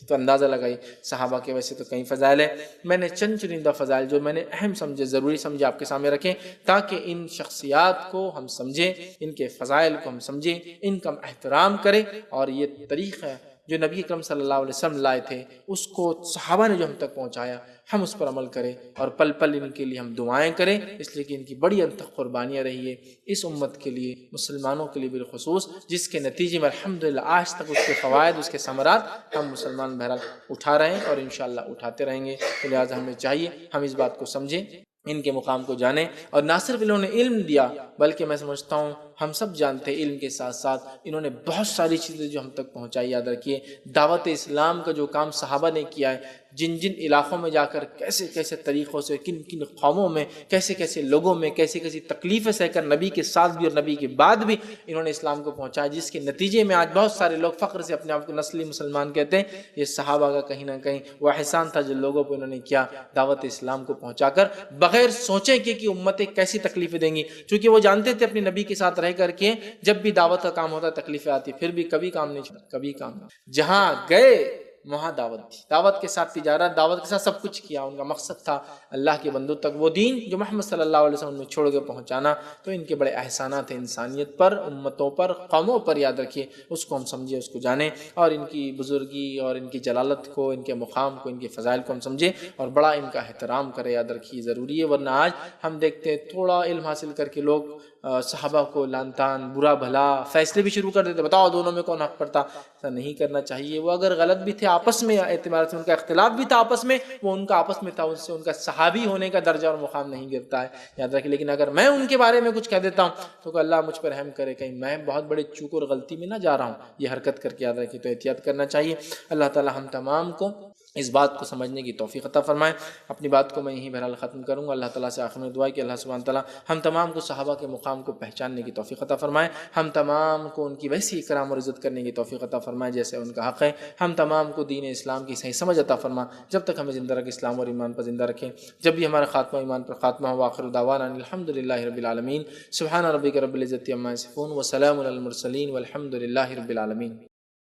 تو اندازہ لگائی صحابہ کے ویسے تو کئی فضائل ہیں. میں نے چند چنندہ فضائل جو میں نے اہم سمجھے، ضروری سمجھے، آپ کے سامنے رکھیں تاکہ ان شخصیات کو ہم سمجھیں، ان کے فضائل کو ہم سمجھیں، ان کا احترام کریں. اور یہ طریقہ جو نبی اکرم صلی اللہ علیہ وسلم لائے تھے، اس کو صحابہ نے جو ہم تک پہنچایا، ہم اس پر عمل کریں اور پل پل ان کے لیے ہم دعائیں کریں، اس لیے کہ ان کی بڑی انتھک قربانیاں رہی ہے اس امت کے لیے، مسلمانوں کے لیے بالخصوص، جس کے نتیجے میں الحمدللہ آج تک اس کے فوائد، اس کے ثمرات ہم مسلمان بہرحال اٹھا رہے ہیں اور انشاءاللہ اٹھاتے رہیں گے. لہٰذا ہمیں چاہیے ہم اس بات کو سمجھیں، ان کے مقام کو جانیں. اور نہ صرف انہوں نے علم دیا بلکہ میں سمجھتا ہوں ہم سب جانتے ہیں علم کے ساتھ ساتھ انہوں نے بہت ساری چیزیں جو ہم تک پہنچائی. یاد رکھیے دعوت اسلام کا جو کام صحابہ نے کیا ہے، جن جن علاقوں میں جا کر کیسے کیسے طریقوں سے، کن کن قوموں میں، کیسے کیسے لوگوں میں، کیسی کیسی تکلیفیں سہ کر نبی کے ساتھ بھی اور نبی کے بعد بھی انہوں نے اسلام کو پہنچایا، جس کے نتیجے میں آج بہت سارے لوگ فخر سے اپنے آپ کو نسلی مسلمان کہتے ہیں. یہ صحابہ کا کہیں نہ کہیں وہ احسان تھا جو لوگوں پہ انہوں نے کیا، دعوت اسلام کو پہنچا کر بغیر سوچے کہ امتیں کیسی تکلیفیں دیں گی. چونکہ وہ جانتے تھے اپنے نبی کے ساتھ رہ کر کے جب بھی دعوت کا کام ہوتا تکلیفیں آتی، پھر بھی کبھی کام نہیں چھوڑا، کبھی کام نہیں. جہاں گئے وہاں دعوت تھی، دعوت کے ساتھ تجارت، دعوت کے ساتھ سب کچھ کیا. ان کا مقصد تھا اللہ کے بندوں تک وہ دین جو محمد صلی اللہ علیہ وسلم نے چھوڑ کے پہنچانا. تو ان کے بڑے احسانات ہیں انسانیت پر، امتوں پر، قوموں پر. یاد رکھیے اس کو ہم سمجھیں، اس کو جانیں اور ان کی بزرگی اور ان کی جلالت کو، ان کے مقام کو، ان کے فضائل کو ہم سمجھیں اور بڑا ان کا احترام کریں. یاد رکھیے ضروری ہے، ورنہ آج ہم دیکھتے ہیں تھوڑا علم حاصل کر کے لوگ صحابہ کو لان تان، برا بھلا فیصلے بھی شروع کر دیتے، بتاؤ دونوں میں کون حق پڑتا. ایسا نہیں کرنا چاہیے. وہ اگر غلط بھی تھے آپس میں، اعتبار سے ان کا اختلاف بھی تھا آپس میں، وہ ان کا آپس میں تھا، اس سے ان کا صحابی ہونے کا درجہ اور مقام نہیں گرتا ہے. یاد رکھیں. لیکن اگر میں ان کے بارے میں کچھ کہہ دیتا ہوں تو کہ اللہ مجھ پر رحم کرے، کہیں میں بہت بڑے چوک اور غلطی میں نہ جا رہا ہوں یہ حرکت کر کے. یاد رکھیں تو احتیاط کرنا چاہیے. اللہ تعالی ہم تمام کو اس بات کو سمجھنے کی توفیق عطا فرمائے. اپنی بات کو میں یہیں بہرحال ختم کروں گا. اللہ تعالیٰ سے آخر میں دعا ہے کہ اللہ سبحانہ تعالیٰ ہم تمام کو صحابہ کے مقام کو پہچاننے کی توفیق عطا فرمائے. ہم تمام کو ان کی ویسی اکرام اور عزت کرنے کی توفیق عطا فرمائے جیسے ان کا حق ہے. ہم تمام کو دین اسلام کی صحیح سمجھ عطا فرما. جب تک ہمیں زندہ رکھ اسلام اور ایمان پر زندہ رکھیں، جب بھی ہمارا خاتمہ ایمان پر خاتمہ ہو. آخر دعوانا الحمدللہ رب العالمین. سبحان ربک رب العزت عما یصفون وسلام علی المرسلین والحمد للہ رب العالمین.